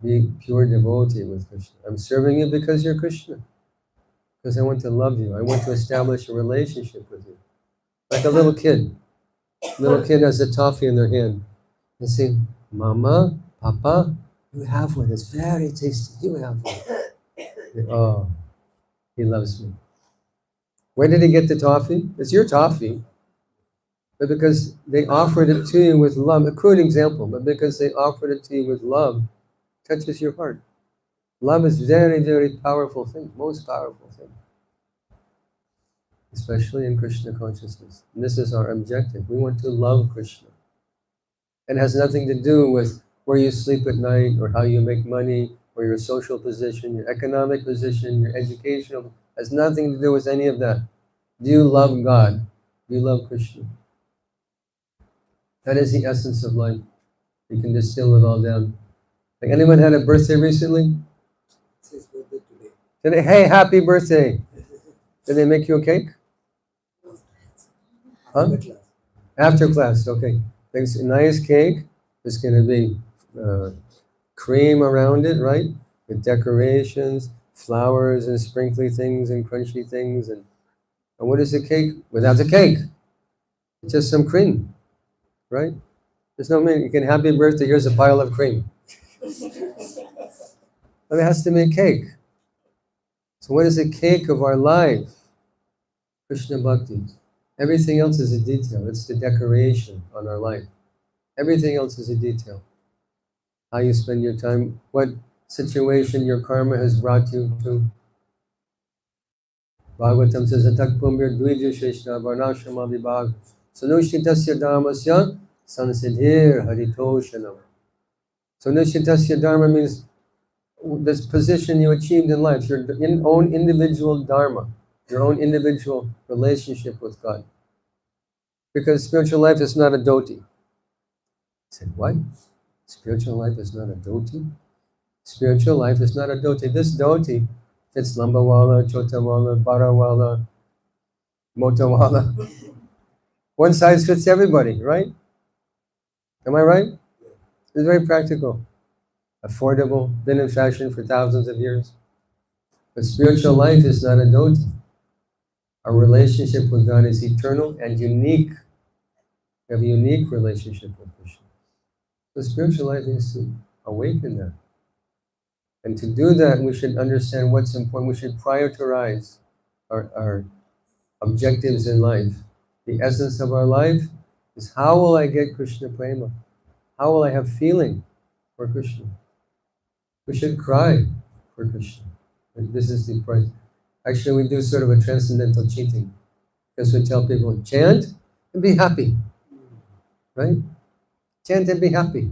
Be pure devotee with Krishna. I'm serving you because you're Krishna. Because I want to love you. I want to establish a relationship with you. Like a little kid. Little kid has a toffee in their hand. They say, Mama, Papa, you have one. It's very tasty. You have one. Oh, he loves me. Where did he get the toffee? It's your toffee. But because they offered it to you with love, a crude example, but because they offered it to you with love, touches your heart. Love is very, very powerful thing, most powerful thing. Especially in Krishna consciousness. And this is our objective. We want to love Krishna. It has nothing to do with where you sleep at night or how you make money or your social position, your economic position, your educational. It has nothing to do with any of that. Do you love God? Do you love Krishna? That is the essence of life. You can distill it all down. Like anyone had a birthday recently? It's his birthday today. Today, hey, happy birthday. Did they make you a cake? Huh? After class. After class, okay. There's a nice cake. There's going to be cream around it, right? With decorations, flowers and sprinkly things and crunchy things. And what is a cake? Without the cake. It's just some cream, right? There's no meaning. You can happy birthday, here's a pile of cream. But it has to be a cake. So what is the cake of our life? Krishna Bhakti. Everything else is a detail. It's the decoration on our life. Everything else is a detail. How you spend your time, what situation your karma has brought you to. Bhagavatam says, Atak Pumbir Dvija Sheshna Varnashrama Vibhag Sanushitasya Dharmasya Sansiddhir Haritoshanam. So Nushitasya Dharma means this position you achieved in life, your own individual dharma, your own individual relationship with God. Because spiritual life is not a dhoti. I said, what? Spiritual life is not a dhoti? Spiritual life is not a dhoti. This dhoti fits Lambawala, Chotawala, Barawala, Motawala. One size fits everybody, right? Am I right? It's very practical, affordable, been in fashion for thousands of years. But spiritual life is not a dhoti. Our relationship with God is eternal and unique. We have a unique relationship with Krishna. So spiritual life is to awaken that. And to do that, we should understand what's important. We should prioritize our objectives in life. The essence of our life is, how will I get Krishna Prema? How will I have feeling for Krishna? We should cry for Krishna. And this is the price. Actually, we do sort of a transcendental cheating. Because we tell people, chant and be happy. Right? Chant and be happy.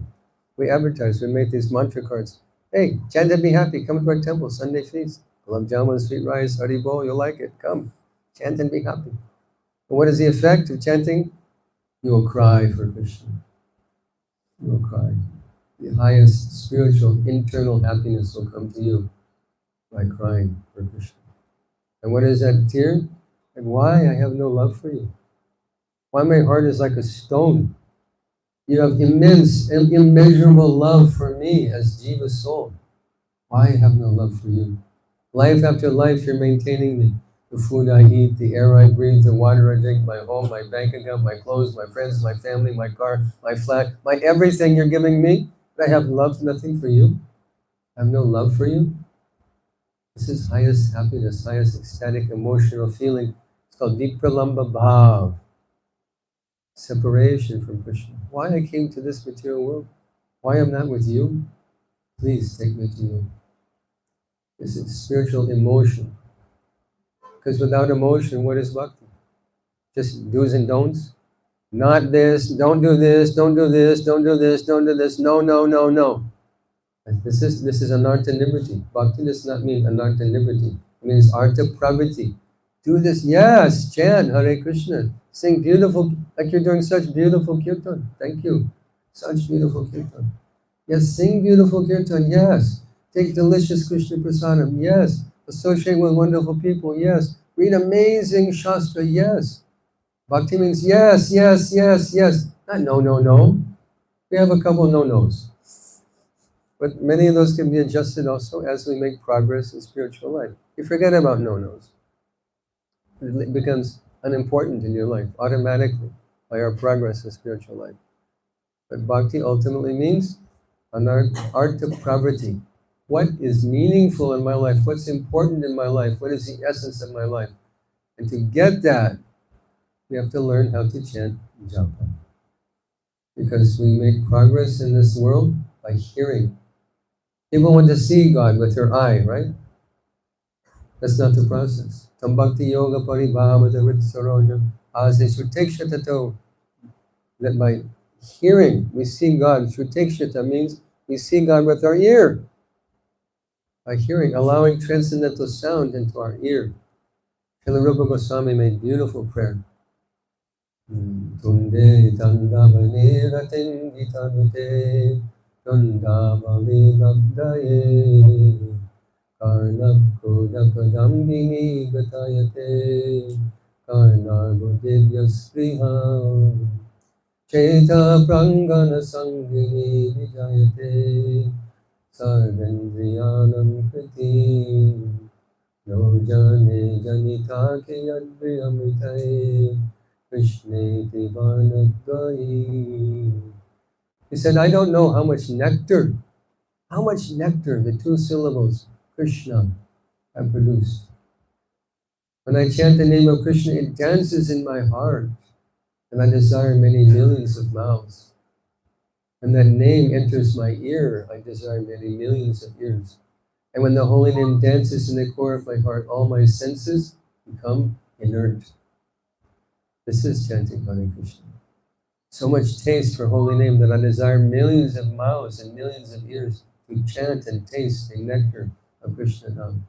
We advertise, we make these mantra cards. Hey, chant and be happy. Come to our temple, Sunday feast. Gulab Jamun, sweet rice, Haribol, you'll like it. Come. Chant and be happy. And what is the effect of chanting? You will cry for Krishna. You will cry. The highest spiritual, internal happiness will come to you by crying for Krishna. And what is that tear? And why? I have no love for you. Why my heart is like a stone? You have immense and immeasurable love for me as Jiva soul. Why I have no love for you? Life after life, you're maintaining me. The food I eat, the air I breathe, the water I drink, my home, my bank account, my clothes, my friends, my family, my car, my flat, my everything you're giving me. But I have love, nothing for you. I have no love for you. This is highest happiness, highest ecstatic emotional feeling. It's called Vipralamba Bhav. Separation from Krishna. Why I came to this material world? Why I'm not with you? Please take me to you. This is spiritual emotion. Because without emotion, what is bhakti? Just do's and don'ts? Not this, don't do this, don't do this, don't do this, don't do this. No, no, no, no. This is anartha nivritti. Bhakti does not mean anartha nivritti. It means artha pravritti. Do this, yes, chant Hare Krishna. Sing beautiful, like you're doing such beautiful kirtan. Thank you. Such beautiful kirtan. Yes, sing beautiful kirtan, yes. Take delicious Krishna prasadam, yes. Associate with wonderful people, yes. Read amazing shastra, yes. Bhakti means yes, yes, yes, yes. Not no, no, no. We have a couple no-nos. But many of those can be adjusted also as we make progress in spiritual life. You forget about no-nos. It becomes unimportant in your life automatically by our progress in spiritual life. But bhakti ultimately means artha pravriti. What is meaningful in my life? What's important in my life? What is the essence of my life? And to get that, we have to learn how to chant japa. Because we make progress in this world by hearing. People want to see God with their eye, right? That's not the process. Tam bhakti yoga paribhavata ritsaroja asishuttekshatato. That by hearing, we see God. Shuttekshata means we see God with our ear. By hearing, allowing transcendental sound into our ear. Srila Rupa Goswami made beautiful prayer. Tunde tandavane ratin gitanute tundavale labdaye karnab kodakadambini gatayate karnabudibya sriha cheta prangana sangini vijayate sarvendriyanam kriti no jane janita ke yadviyamitaye Krishna Divanadvai. He said, I don't know how much nectar, the two syllables, Krishna, have produced. When I chant the name of Krishna, it dances in my heart, and I desire many millions of mouths. When that name enters my ear, I desire many millions of ears. And when the holy name dances in the core of my heart, all my senses become inert. This is chanting Hare Krishna. So much taste for holy name that I desire millions of mouths and millions of ears to chant and taste the nectar of Krishna Nam.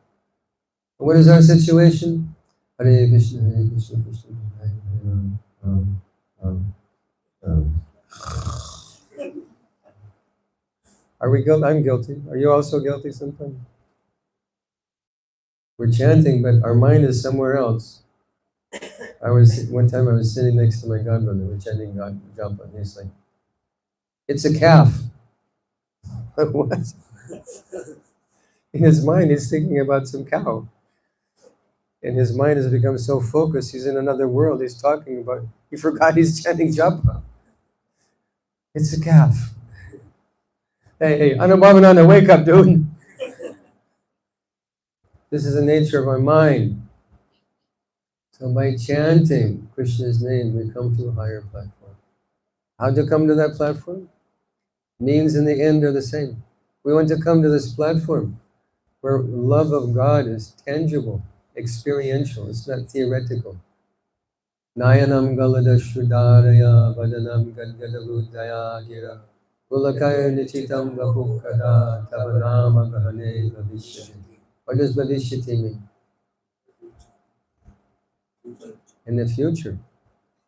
What is our situation? Hare Krishna, Hare Krishna, Krishna Hare Hare, Ram. Are we guilty? I'm guilty. Are you also guilty sometimes? We're chanting, but our mind is somewhere else. One time I was sitting next to my godbrother, we're chanting japa, and he's like, it's a calf. What? In his mind, he's thinking about some cow. And his mind has become so focused, he's in another world. He forgot he's chanting japa. It's a calf. Hey, Anubhavananda, wake up, dude. This is the nature of our mind. So by chanting Krishna's name, we come to a higher platform. How to come to that platform? Means in the end are the same. We want to come to this platform where love of God is tangible, experiential, it's not theoretical. Nayanam galada shudaraya vadanam gadgadavudaya gira ulakaya nichitam vapukada tavanama gahane bhavishyati. What does bhavishyati mean? In the future.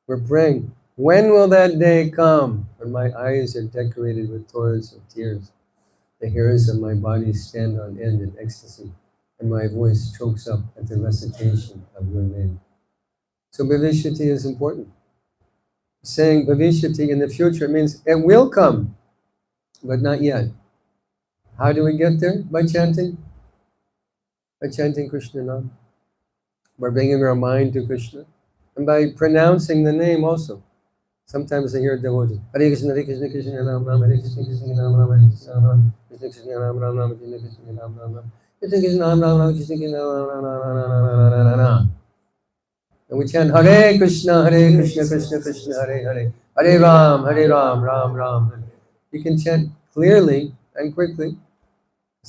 We're praying, when will that day come when my eyes are decorated with torrents of tears? The hairs of my body stand on end in ecstasy, and my voice chokes up at the recitation of your name. So Bhavishyati is important. Saying Bhavishyati in the future means it will come, but not yet. How do we get there? By chanting. By chanting Krishna Nam. By bringing our mind to Krishna. And by pronouncing the name also. Sometimes I hear devotees, Hare Krishna, Krishna Ram Ram, Hare Krishna, Krishna Ram Ram, Hare Krishna Ram, Krishna Krishna Ram Ram Ram, Krishna Krishna Ram Ram Ram, Krishna Krishna Ram Ram Ram, Krishna Krishna Ram Ram Ram Ram. And we chant Hare Krishna, Krishna Krishna, Hare Hare, Hare Ram, Ram Ram. You can chant clearly and quickly.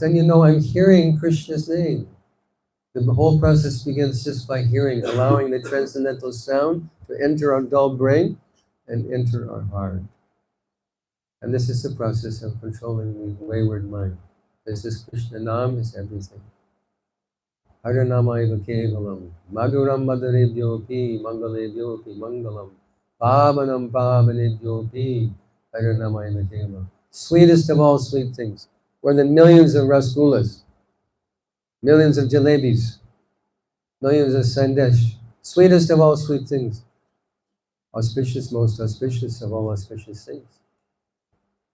Then you know I'm hearing Krishna's name. The whole process begins just by hearing, allowing the transcendental sound to enter our dull brain and enter our heart. And this is the process of controlling the wayward mind. This is Krishna Nam is everything. Hare Namayeva Kevalam, Madhuram Madhurevyopi, Mangalevyopi, Mangalam, Pavanam Pavanevyopi, Hare Namayeva Kevalam. Sweetest of all sweet things. More than millions of rasgullas, millions of jalebis, millions of sandesh. Sweetest of all sweet things. Auspicious, most auspicious of all auspicious things.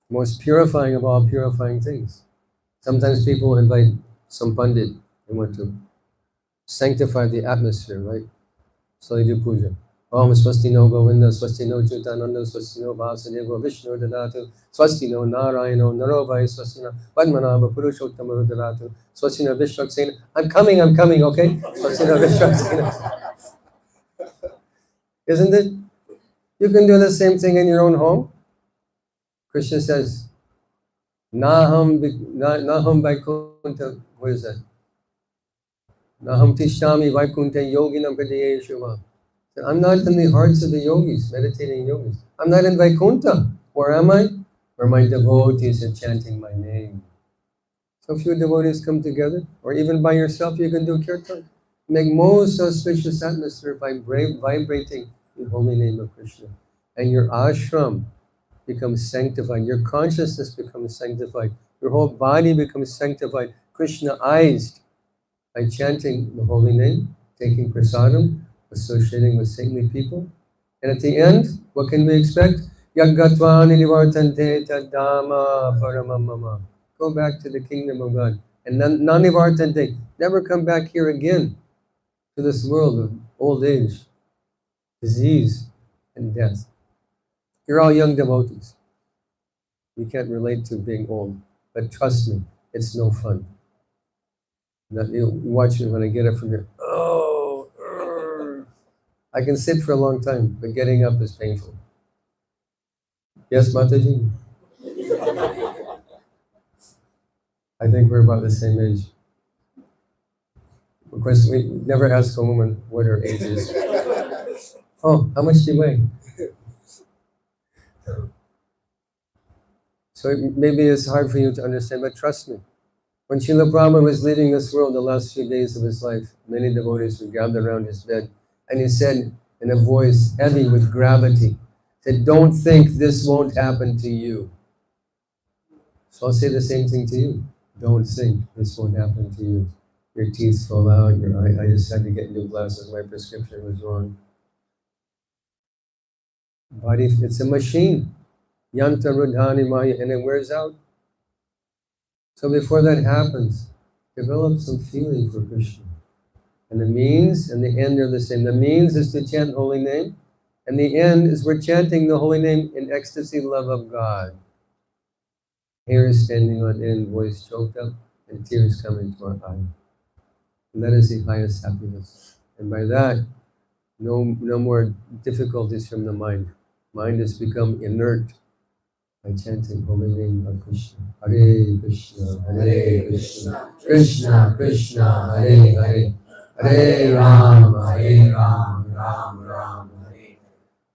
Most purifying of all purifying things. Sometimes people invite some pandit, they want to sanctify the atmosphere, right? So they do puja. Om Swasti no Govinda, Swasti no Chutananda, Swasti no Vasudeva, Vishnu Dadatu, Swasti no Narayano, Narovai, Swasti no Padmanabha, Purushottama Dadatu, Swasti no Vishwaksena. I'm coming, okay? Swasti no Vishwaksena. Isn't it? You can do the same thing in your own home. Krishna says, Naham Vaikunta, what is that? Naham Tishtami Vaikunta Yoginam Pradaya Shiva. I'm not in the hearts of the yogis, meditating yogis. I'm not in Vaikunta. Where am I? Where my devotees are chanting my name. So a few devotees come together, or even by yourself, you can do kirtan. Make most auspicious atmosphere by vibrating the holy name of Krishna. And your ashram becomes sanctified. Your consciousness becomes sanctified. Your whole body becomes sanctified, Krishna-ized by chanting the holy name, taking prasadam, associating with saintly people. And at the end, what can we expect? Yaggatvani nivartante tadama paramamama. Go back to the kingdom of God. And nanivartante, never come back here again to this world of old age, disease, and death. You're all young devotees. You can't relate to being old. But trust me, it's no fun. You watch me when I get up from here. I can sit for a long time, but getting up is painful. Yes, Mataji? I think we're about the same age. Of course, we never ask a woman what her age is. Oh, how much do you weigh? So maybe it's hard for you to understand, but trust me. When Srila Prabhupada was leaving this world the last few days of his life, many devotees would gather around his bed, and he said in a voice heavy with gravity, said, "Don't think this won't happen to you." So I'll say the same thing to you. Don't think this won't happen to you. Your teeth fall out, I just had to get new glasses, my prescription was wrong. Body, it's a machine. Yanta Rudhani Maya, and it wears out. So before that happens, develop some feeling for Krishna. And the means and the end are the same. The means is to chant holy name, and the end is we're chanting the holy name in ecstasy love of God. Hair is standing on end, voice choked up, and tears coming to our eye. And that is the highest happiness. And by that, no more difficulties from the mind. Mind has become inert by chanting holy name of Krishna. Hare Krishna, Krishna Krishna, Hare Hare, Hare Ram, Ram Ram, Hare.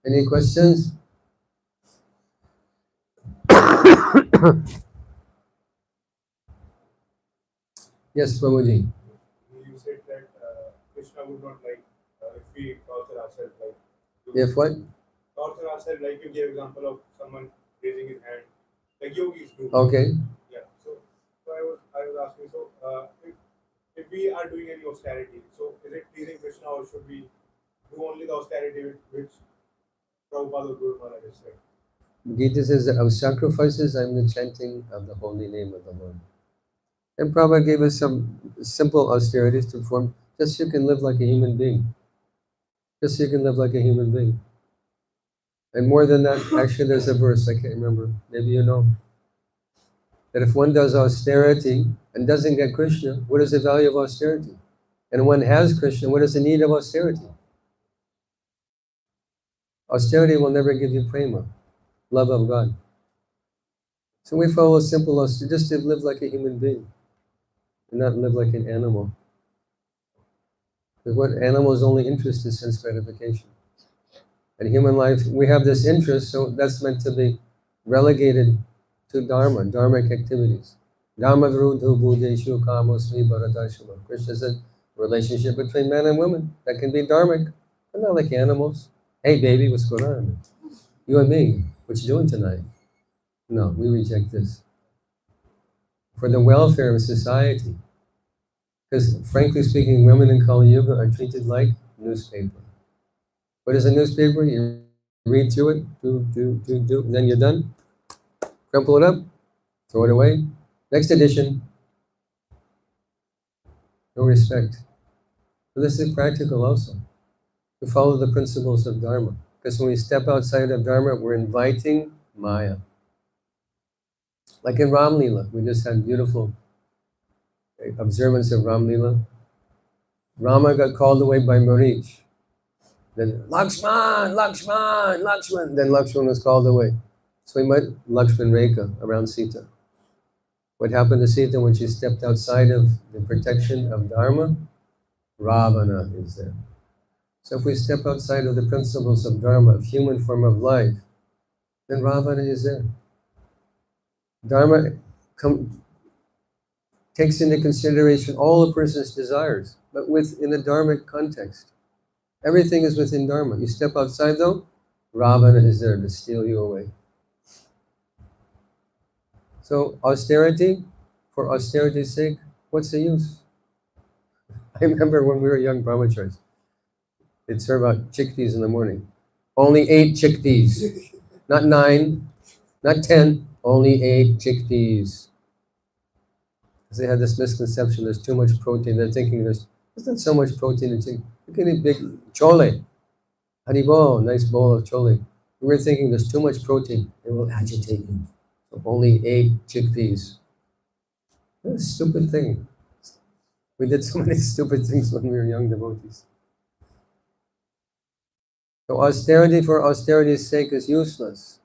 Any questions? Yes, Prabhuji. You said that Krishna would not like if we torture ourselves. If what? Torture ourselves, like you gave example of someone raising his hand, like yogis do. Okay. Yeah. So I was asking. So if we are doing any austerity, so is it pleasing Krishna, or should we do only the austerity which Prabhupada or Guru Maharaj said? Gita says that of sacrifices, I'm the chanting of the holy name of the Lord. And Prabhupada gave us some simple austerities to perform, just so you can live like a human being. Just so you can live like a human being. And more than that, actually there's a verse, I can't remember, maybe you know, that if one does austerity and doesn't get Krishna, what is the value of austerity? And one has Krishna, what is the need of austerity? Austerity will never give you prema, love of God. So we follow simple austerity, just to live like a human being, and not live like an animal. Because what animals' only interest is sense gratification. And human life, we have this interest, so that's meant to be relegated to dharma, dharmic activities. Dharma viruddho buddheshu kamosmi bharadashava. Krishna said, relationship between men and women, that can be dharmic, but not like animals. Hey baby, what's going on? You and me, what you doing tonight? No, we reject this. For the welfare of society. Because frankly speaking, women in Kali-yuga are treated like newspaper. What is a newspaper? You read through it, do, and then you're done. Crumple it up, throw it away. Next edition. No respect. But this is practical also. To follow the principles of Dharma. Because when we step outside of Dharma, we're inviting Maya. Like in Ram Lila, we just had beautiful observance of Ram Lila. Rama got called away by Marich. Then Lakshman, Lakshman, Lakshman. Then Lakshman was called away. So we met Lakshman Rekha around Sita. What happened to Sita when she stepped outside of the protection of Dharma? Ravana is there. So if we step outside of the principles of Dharma, of human form of life, then Ravana is there. Dharma takes into consideration all a person's desires, but within a dharmic context. Everything is within Dharma. You step outside though, Ravana is there to steal you away. So austerity, for austerity's sake, what's the use? I remember when we were young brahmacharis, they'd serve out chickpeas in the morning. Only 8 chickpeas, not 9, not 10, only 8 chickpeas. Because they had this misconception, there's too much protein. They're thinking there's not so much protein in chicken. You can eat big chole, haribo, nice bowl of chole. We were thinking there's too much protein, it will agitate you. So only 8 chickpeas. What a stupid thing. We did so many stupid things when we were young devotees. So austerity for austerity's sake is useless.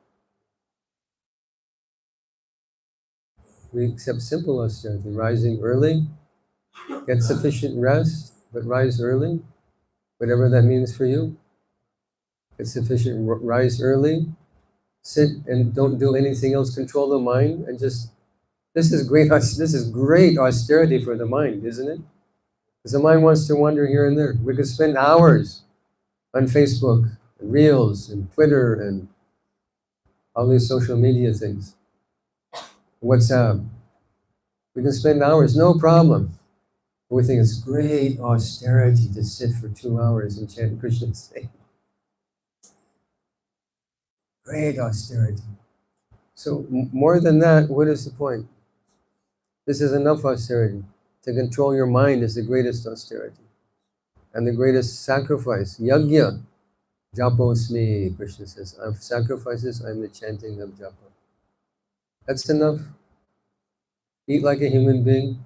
We accept simple austerity, rising early, get sufficient rest, but rise early, whatever that means for you. Get sufficient, rise early, sit and don't do anything else, control the mind, and just, this is great austerity for the mind, isn't it? Because the mind wants to wander here and there. We could spend hours on Facebook, and Reels, and Twitter, and all these social media things. WhatsApp. We can spend hours, no problem. We think it's great austerity to sit for 2 hours and chant Krishna's name. Great austerity. So more than that, what is the point? This is enough austerity. To control your mind is the greatest austerity. And the greatest sacrifice, yajna, japosmi, Krishna says. Of sacrifices, I'm the chanting of japa. That's enough. Eat like a human being.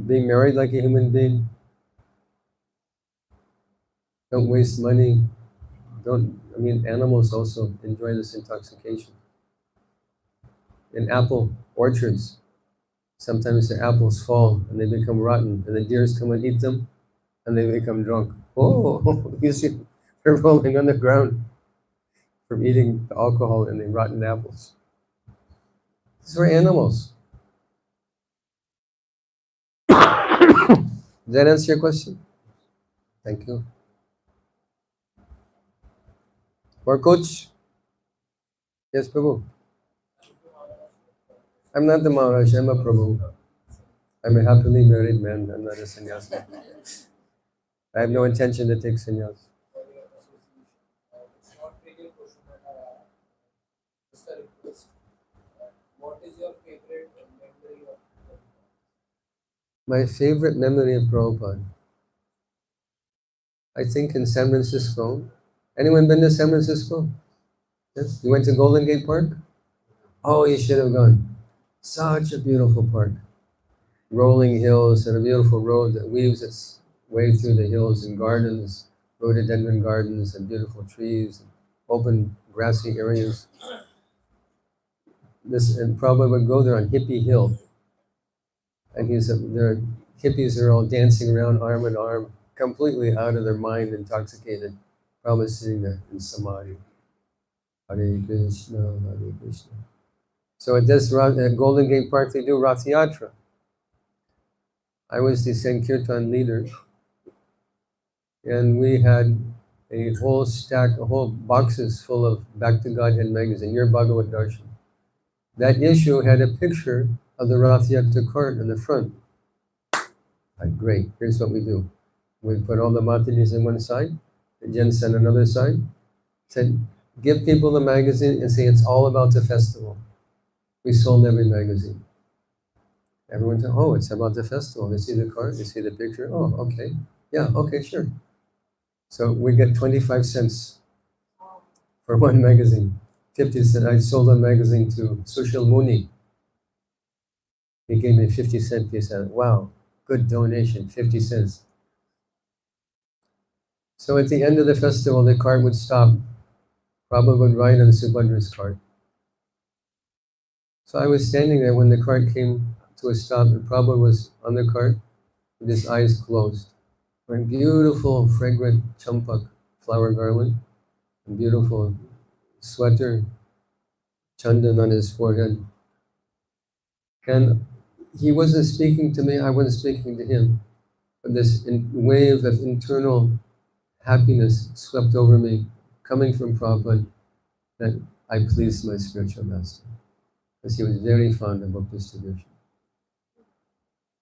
Be married like a human being. Don't waste money. Animals also enjoy this intoxication. In apple orchards, sometimes the apples fall and they become rotten, and the deers come and eat them, and they become drunk. Oh, you see, they're rolling on the ground from eating the alcohol and the rotten apples. These are animals. Does that answer your question? Thank you. Or coach? Yes, Prabhu. I'm not the Maharaj, I'm a Prabhu. I'm a happily married man, I'm not a sannyasi. I have no intention to take sannyas. It's not really a question that I have. Just a request. What is your favorite memory of the My favorite memory of Prabhupada, I think in San Francisco. Anyone been to San Francisco? Yes? You went to Golden Gate Park? Oh, you should have gone. Such a beautiful park. Rolling hills and a beautiful road that weaves its way through the hills and gardens, rhododendron gardens and beautiful trees, and open grassy areas. And Prabhupada would go there on Hippie Hill. And their hippies are all dancing around arm in arm, completely out of their mind, intoxicated. Prabhupada sitting there in samadhi. Hare Krishna, Hare Krishna. So at Golden Gate Park, they do Rath Yatra. I was the Sankirtan leader, and we had a whole boxes full of Back to Godhead magazine, Your Bhagavad Darshan. That issue had a picture of the Rath Yatra cart in the front. Great, here's what we do. We put all the Matajis on one side, the gents on another side, said, give people the magazine and say it's all about the festival. We sold every magazine. Everyone said, oh, it's about the festival. They see the card, they see the picture. Oh, okay. Yeah, okay, sure. So we get 25 cents for one magazine. 50 cents. I sold a magazine to Sushil Muni. He gave me 50 cents. He said, wow, good donation, 50 cents. So at the end of the festival, the cart would stop. Prabhupada would ride on Subhadra's cart. So I was standing there when the cart came to a stop, and Prabhupada was on the cart with his eyes closed, wearing beautiful, fragrant champak flower garland, and beautiful sweater, chandan on his forehead. And he wasn't speaking to me, I wasn't speaking to him. But this wave of internal happiness swept over me, coming from Prabhupada, that I pleased my spiritual master. Because he was very fond of book distribution.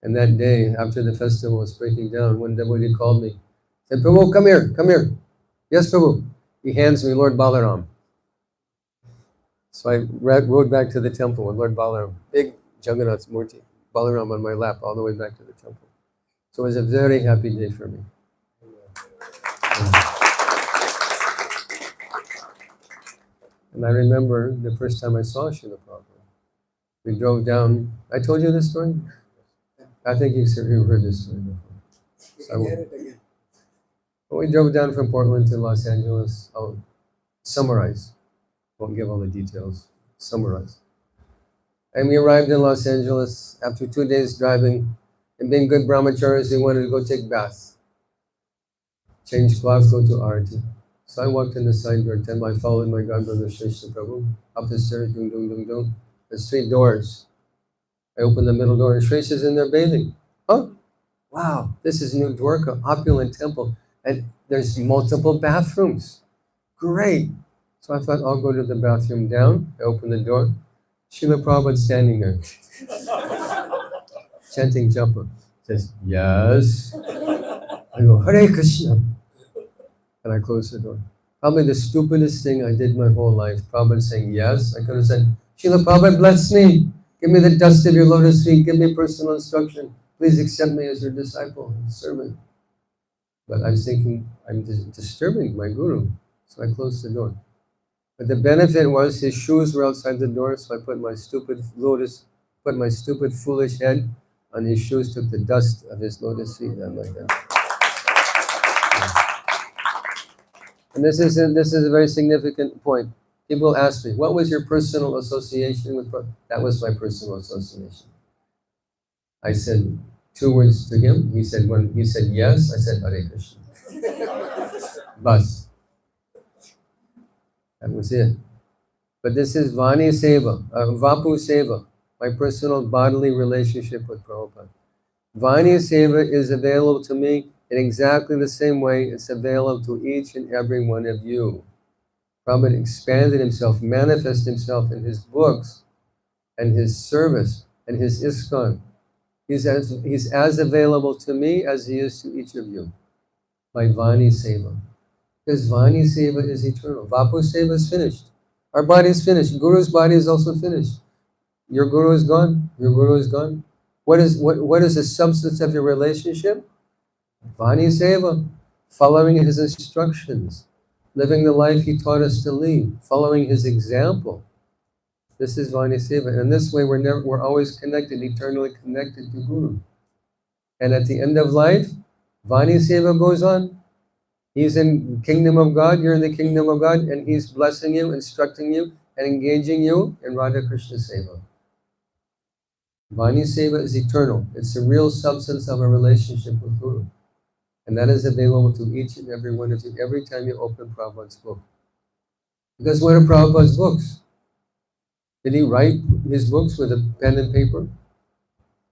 And that day, after the festival was breaking down, one devotee called me, said, Prabhu, come here, come here. Yes, Prabhu. He hands me Lord Balaram. So I rode back to the temple with Lord Balaram, big Jagannath Murti, Balaram on my lap, all the way back to the temple. So it was a very happy day for me. And I remember the first time I saw Srila Prabhupada. We drove down, I told you this story? I think you've heard this story before. So we drove down from Portland to Los Angeles. I'll summarize. Won't give all the details. Summarize. And we arrived in Los Angeles after 2 days driving. And being good brahmacharis, we wanted to go take baths. Change clothes, go to Arati. So I walked in the side door, I followed my godbrother Krishna Prabhu, up the stairs, dung, dung, dung, dung. There's 3 doors. I opened the middle door and Shresh is in there bathing. Oh, wow, this is New Dwarka, opulent temple. And there's multiple bathrooms. Great. So I thought, I'll go to the bathroom down. I opened the door. Srila Prabhupada standing there. Chanting japa. Says, yes. I go, Hare Krishna. And I close the door. Probably the stupidest thing I did my whole life. Prabhupada saying yes. I could have said, Srila Prabhupada, bless me. Give me the dust of your lotus feet. Give me personal instruction. Please accept me as your disciple and servant. But I was thinking, I'm disturbing my guru. So I closed the door. But the benefit was his shoes were outside the door. So I put my stupid foolish head on his shoes, took the dust of his lotus feet on my head. And this is a very significant point. People ask me, what was your personal association with Prabhupada? That was my personal association. I said 2 words to him. He said yes. I said Hare Krishna. Bas. That was it. But this is Vani Seva, Vapu Seva, my personal bodily relationship with Prabhupada. Vani Seva is available to me in exactly the same way it's available to each and every one of you. Prabhupada expanded himself, manifested himself in his books and his service and his ISKCON. He's as available to me as he is to each of you by Vani Seva. Because Vani Seva is eternal. Vapu Seva is finished. Our body is finished. Guru's body is also finished. Your Guru is gone. Your Guru is gone. What is the substance of your relationship? Vani Seva, following his instructions, living the life he taught us to lead, following his example. This is Vani Seva. And this way we're always connected, eternally connected to Guru. And at the end of life, Vani Seva goes on. He's in the kingdom of God, you're in the kingdom of God, and he's blessing you, instructing you, and engaging you in Radha Krishna Seva. Vani Seva is eternal. It's the real substance of a relationship with Guru. And that is available to each and every one of you every time you open Prabhupada's book. Because what are Prabhupada's books? Did he write his books with a pen and paper?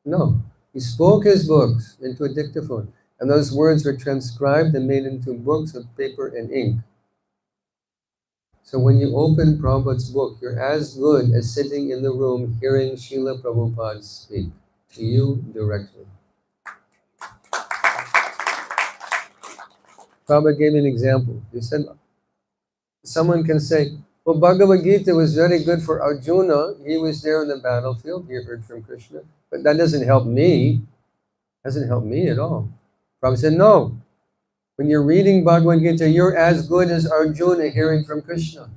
No. He spoke his books into a dictaphone. And those words were transcribed and made into books of paper and ink. So when you open Prabhupada's book, you're as good as sitting in the room hearing Srila Prabhupada speak to you directly. Prabhupada gave an example. He said, someone can say, well, Bhagavad Gita was very good for Arjuna. He was there on the battlefield. He heard from Krishna. But that doesn't help me. Doesn't help me at all. Prabhupada said, no. When you're reading Bhagavad Gita, you're as good as Arjuna hearing from Krishna.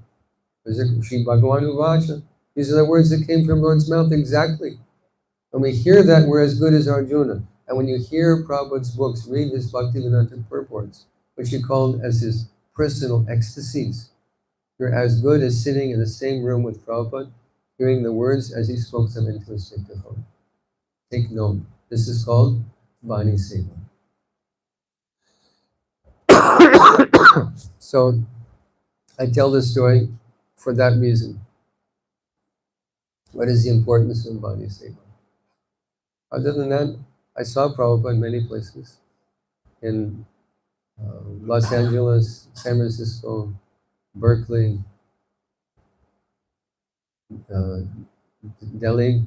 Shri Bhagavan Uvacha. These are the words that came from Lord's mouth exactly. When we hear that, we're as good as Arjuna. And when you hear Prabhupada's books, read his Bhaktivedanta purports, which he called as his personal ecstasies, you're as good as sitting in the same room with Prabhupada, hearing the words as he spoke them into his dictaphone. Take note. This is called Vani Seva. So, I tell this story for that reason. What is the importance of Vani Seva? Other than that, I saw Prabhupada in many places. In Los Angeles, San Francisco, Berkeley, Delhi,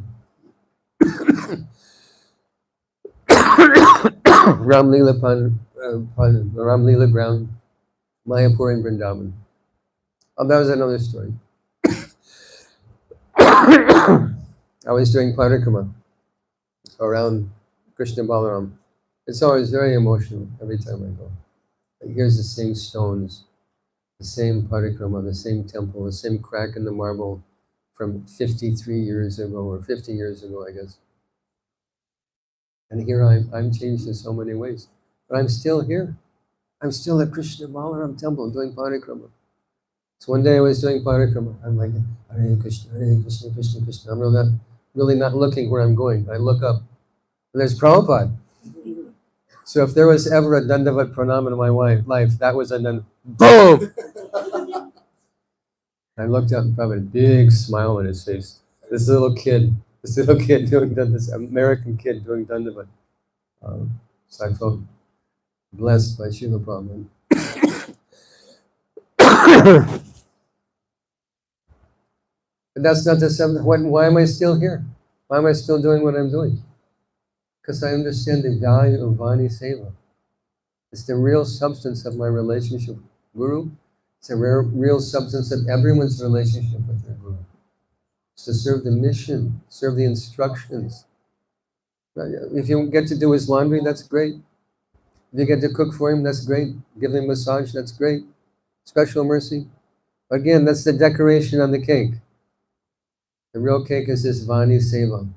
Ramlila ground, Mayapur and Vrindavan. Oh, that was another story. I was doing parikrama around Krishna Balaram. It's always very emotional every time I go. Here's the same stones, the same parikrama, the same temple, the same crack in the marble from 53 years ago or 50 years ago, I guess. And here I'm changed in so many ways. But I'm still here. I'm still at Krishna Balaram temple doing parikrama. So one day I was doing parikrama. I'm like, Hare Krishna, Krishna Krishna. I'm really not looking where I'm going. I look up, and there's Prabhupada. So if there was ever a Dandavat Pranam in my life, that was a Dandavat. Boom! I looked up and Prabhupada, a big smile on his face. This little kid doing this American kid doing Dandavat. So I felt blessed by Srila Prabhupada. But that's not the subject. Why am I still here? Why am I still doing what I'm doing? Because I understand the value of Vani Seva. It's the real substance of my relationship with Guru. It's the real substance of everyone's relationship with their Guru. It's to serve the mission, serve the instructions. If you get to do his laundry, that's great. If you get to cook for him, that's great. Give him a massage, that's great. Special mercy. Again, that's the decoration on the cake. The real cake is this Vani Seva.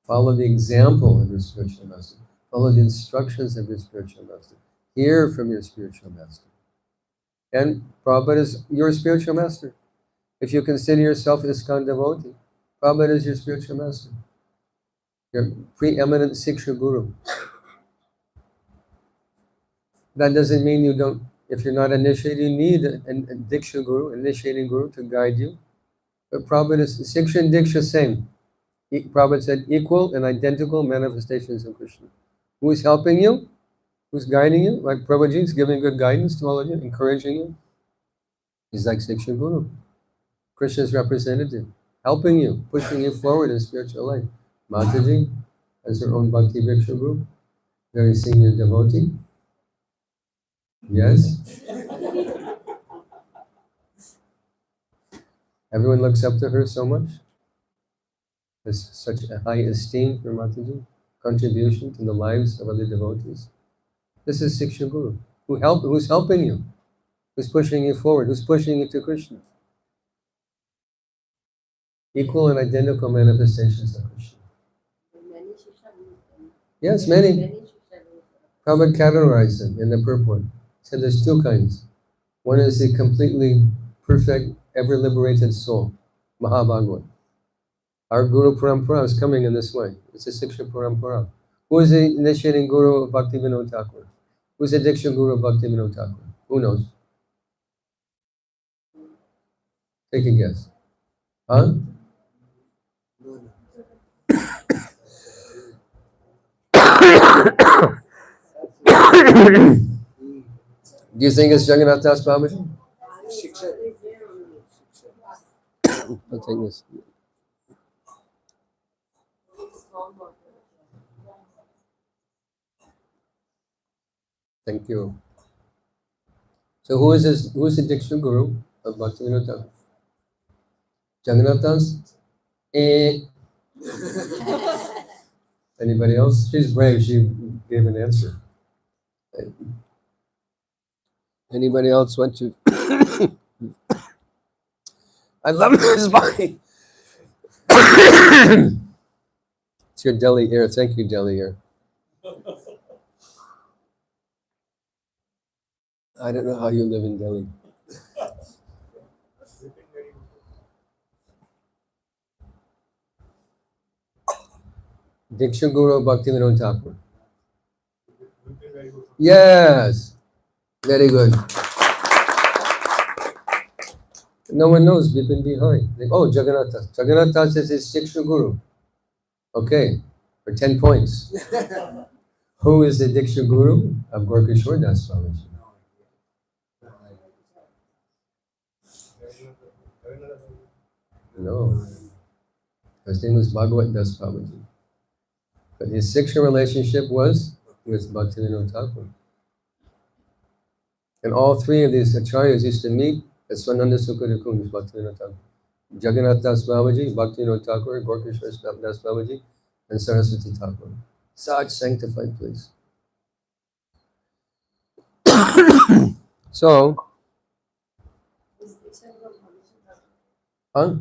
Follow the example of your spiritual master. Follow the instructions of your spiritual master. Hear from your spiritual master. And Prabhupada is your spiritual master. If you consider yourself ISKCON devotee, Prabhupada is your spiritual master. Your preeminent Siksha Guru. That doesn't mean you don't, if you're not initiated, you need a Diksha Guru, initiating Guru to guide you. But Prabhupada is, Siksha and Diksha same. Prabhupada said equal and identical manifestations of Krishna. Who is helping you? Who's guiding you? Like Prabhuji is giving good guidance to all of you, encouraging you. He's like Siksha Guru. Krishna's representative, helping you, pushing you forward in spiritual life. Mataji has her own Bhakti Vriksha group, very senior devotee. Yes? Everyone looks up to her so much. There's such a high esteem for Mataji, contribution to the lives of other devotees. This is Siksha Guru, who's helping you, who's pushing you forward, who's pushing you to Krishna. Equal and identical manifestations of Krishna. Yes, many. Prabhupada categorized them in the purport. Said there's two kinds. One is the completely perfect, ever liberated soul, Mahabhagavat. Our Guru Parampara is coming in this way. It's a Siksha Parampara. Who is the initiating Guru of Bhakti Vinod Thakur? Who is the Diksha Guru of Bhakti Vinod Thakur? Who knows? Take a guess. Huh? Do you think it's Jagannath Das Babaji? I'll take this. Thank you. So who is this? Who is the Diksha Guru of Bhakti Vinod Thakur? Jagannath Das? Anybody else? She's brave. She gave an answer. Anybody else want to? I love this body. It's your Delhi hair. Thank you, Delhi hair. I don't know how you live in Delhi. Diksha Guru Bhakti Vinod Thakur. Yes. Very good. No one knows. We've been behind. Oh, Jagannath Das. Jagannath Das is his Diksha Guru. Okay. For 10 points. Who is the Diksha Guru of Gorkishore Das Babaji? No. His name was Bhagavat Das Babaji. But his Siksha relationship was with Bhaktivinoda Thakur. And all three of these acharyas used to meet at Swananda Sukha Kunj, Bhaktivinoda Thakur. Jagannath Das Babaji, Bhaktivinoda Thakur, Gorkishore Das Babaji, and Saraswati Thakur. Such sanctified place. So, huh?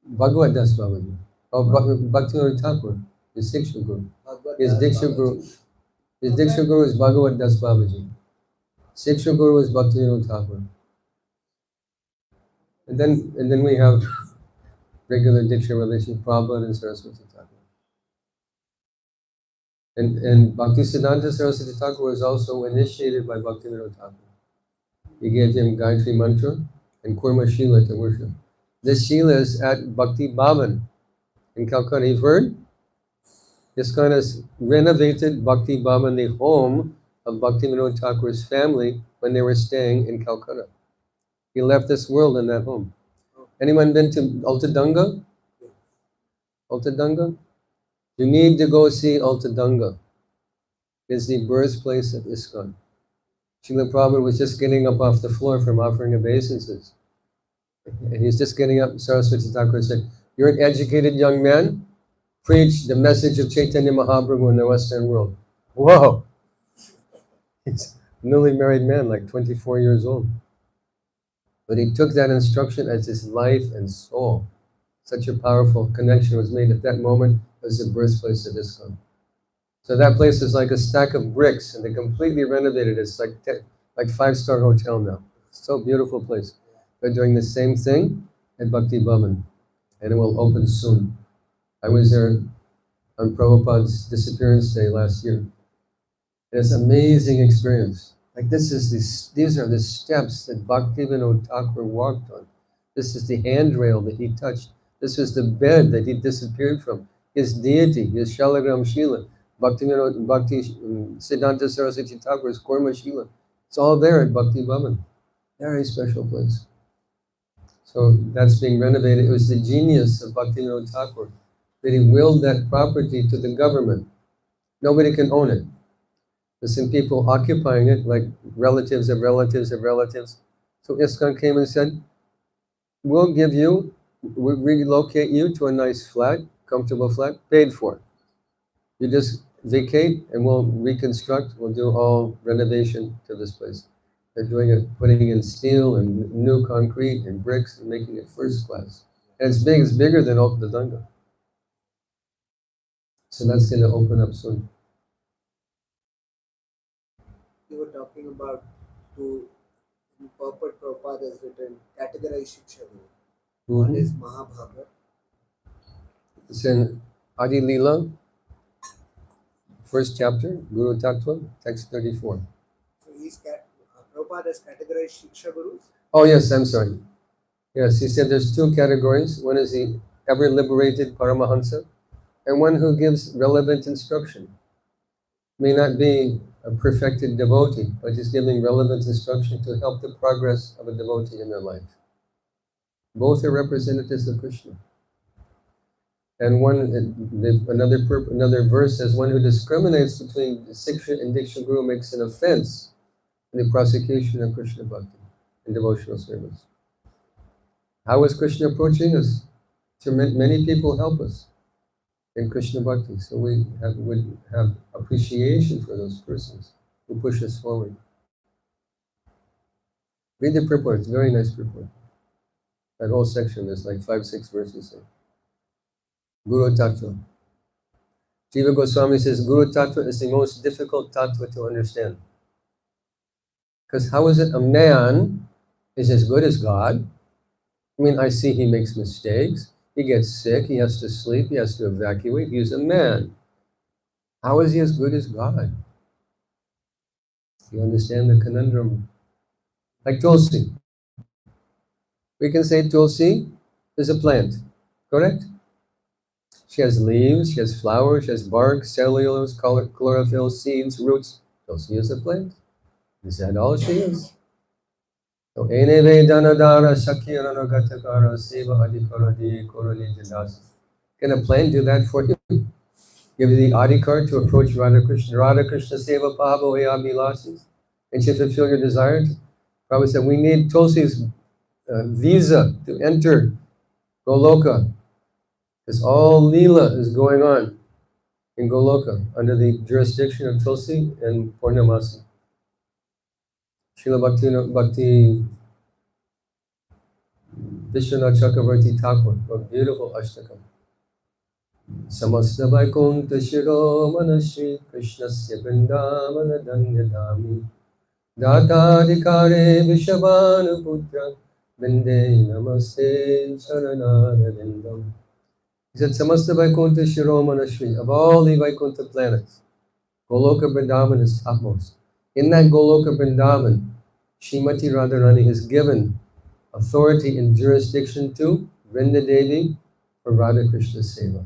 Bhagavat Das Babaji. Oh, Bhaktivinoda Thakur, his Siksha Guru. His Diksha Guru is Bhagavat Das Babaji. Siksha Guru is Bhaktivinoda Thakur. And then we have regular Diksha relation, Prabhupada and Saraswati Thakur. And Bhaktisiddhanta Saraswati Thakur was also initiated by Bhaktivinoda Thakur. He gave him Gayatri Mantra and Kurma Shila to worship. This Shila is at Bhakti Bhavan in Calcutta. You've heard? ISKCON has renovated Bhakti Bhavan, the home of Bhaktivinoda Thakur's family when they were staying in Calcutta. He left this world in that home. Anyone been to Altadanga? Altadanga? You need to go see Altadanga. It's the birthplace of ISKCON. Srila Prabhupada was just getting up off the floor from offering obeisances. And he's just getting up. Saraswati Thakur said, "You're an educated young man. Preach the message of Chaitanya Mahaprabhu in the Western world." Whoa! He's a newly married man, like 24 years old. But he took that instruction as his life and soul. Such a powerful connection was made at that moment as the birthplace of ISKCON. So that place is like a stack of bricks, and they completely renovated it. It's like 5-star hotel now. So beautiful place. They're doing the same thing at Bhakti Bhavan, and it will open soon. I was there on Prabhupada's disappearance day last year. It's an amazing experience. Like these are the steps that Bhaktivinoda Thakur walked on. This is the handrail that he touched. This was the bed that he disappeared from. His deity, his Shalagram Shila, Bhakti Siddhanta Saraswati Thakur's Kurma Shila. It's all there at Bhakti Bhavan. Very special place. So that's being renovated. It was the genius of Bhaktivinoda Thakur that he willed that property to the government. Nobody can own it. There's some people occupying it, like relatives of relatives of relatives. So ISKCON came and said, we'll relocate you to a nice flat, comfortable flat, paid for. You just vacate and we'll reconstruct, we'll do all renovation to this place. They're doing it, putting in steel and new concrete and bricks and making it first class. And it's big, it's bigger than Okadanga. So that's going to open up soon. You were talking about to in purport Prabhupada has written categorize Shiksha Guru. One is Mahabharata. It's in Adi Leela, first chapter, Guru Tattva, text 34. So Prabhupada has categorized Shiksha Gurus. Oh yes, I'm sorry. Yes, he said there's two categories. One is the ever liberated Paramahansa, and one who gives relevant instruction. May not be a perfected devotee, but he's giving relevant instruction to help the progress of a devotee in their life. Both are representatives of Krishna. And another verse says, one who discriminates between Siksha and Diksha Guru makes an offense in the prosecution of Krishna Bhakti and devotional service. How is Krishna approaching us? Many people help us in Krishna Bhakti, so we would have appreciation for those persons who push us forward. Read the purport, it's a very nice purport. That whole section is like 5-6 verses there. Guru Tattva. Jiva Goswami says Guru Tattva is the most difficult tattva to understand. Because how is it a man is as good as God? I mean, I see he makes mistakes, he gets sick, he has to sleep, he has to evacuate, he's a man. How is he as good as God? You understand the conundrum? Like Tulsi. We can say Tulsi is a plant, correct? She has leaves, she has flowers, she has bark, cellulose, chlorophyll, seeds, roots. Tulsi is a plant. Is that all she is? So, Eneve Danadara Shakirana Gatakara Seva Adikaradi Korali Jadas. Can a plant do that for you? Give you the Adhikar to approach Radha Krishna Seva Pavo Eabilasis, and she fulfill your desire. Prabhupada said, we need Tulsi's visa to enter Goloka. Because all Leela is going on in Goloka under the jurisdiction of Tulsi and Purnamasi. Srila Bhakti Vishwanath Chakravarti Thakur, a beautiful Ashtakam. Samasta Vaikunta Shiro Manashri Krishnasya Vrindavana Danyadami Datadikare Vishavanu Putra Vinde Namaste Charanaravindam. He said, Samasta Vaikunta Shiro Manashri, of all the Vaikunta planets, Goloka Vrindavan is topmost. In that Goloka Vrindavan, Srimati Radharani has given authority and jurisdiction to Vrinda Devi for Radha Krishna Seva.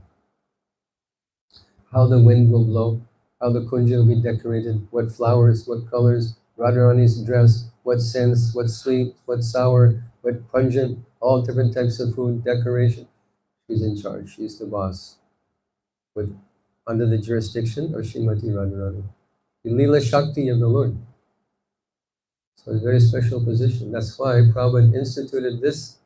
How the wind will blow, how the kunja will be decorated, what flowers, what colors, Radharani's dress, what scents, what sweet, what sour, what pungent, all different types of food, decoration. She's in charge, she's the boss. Under the jurisdiction of Srimati Radharani. The Leela Shakti of the Lord. So it's a very special position. That's why Prabhupada instituted this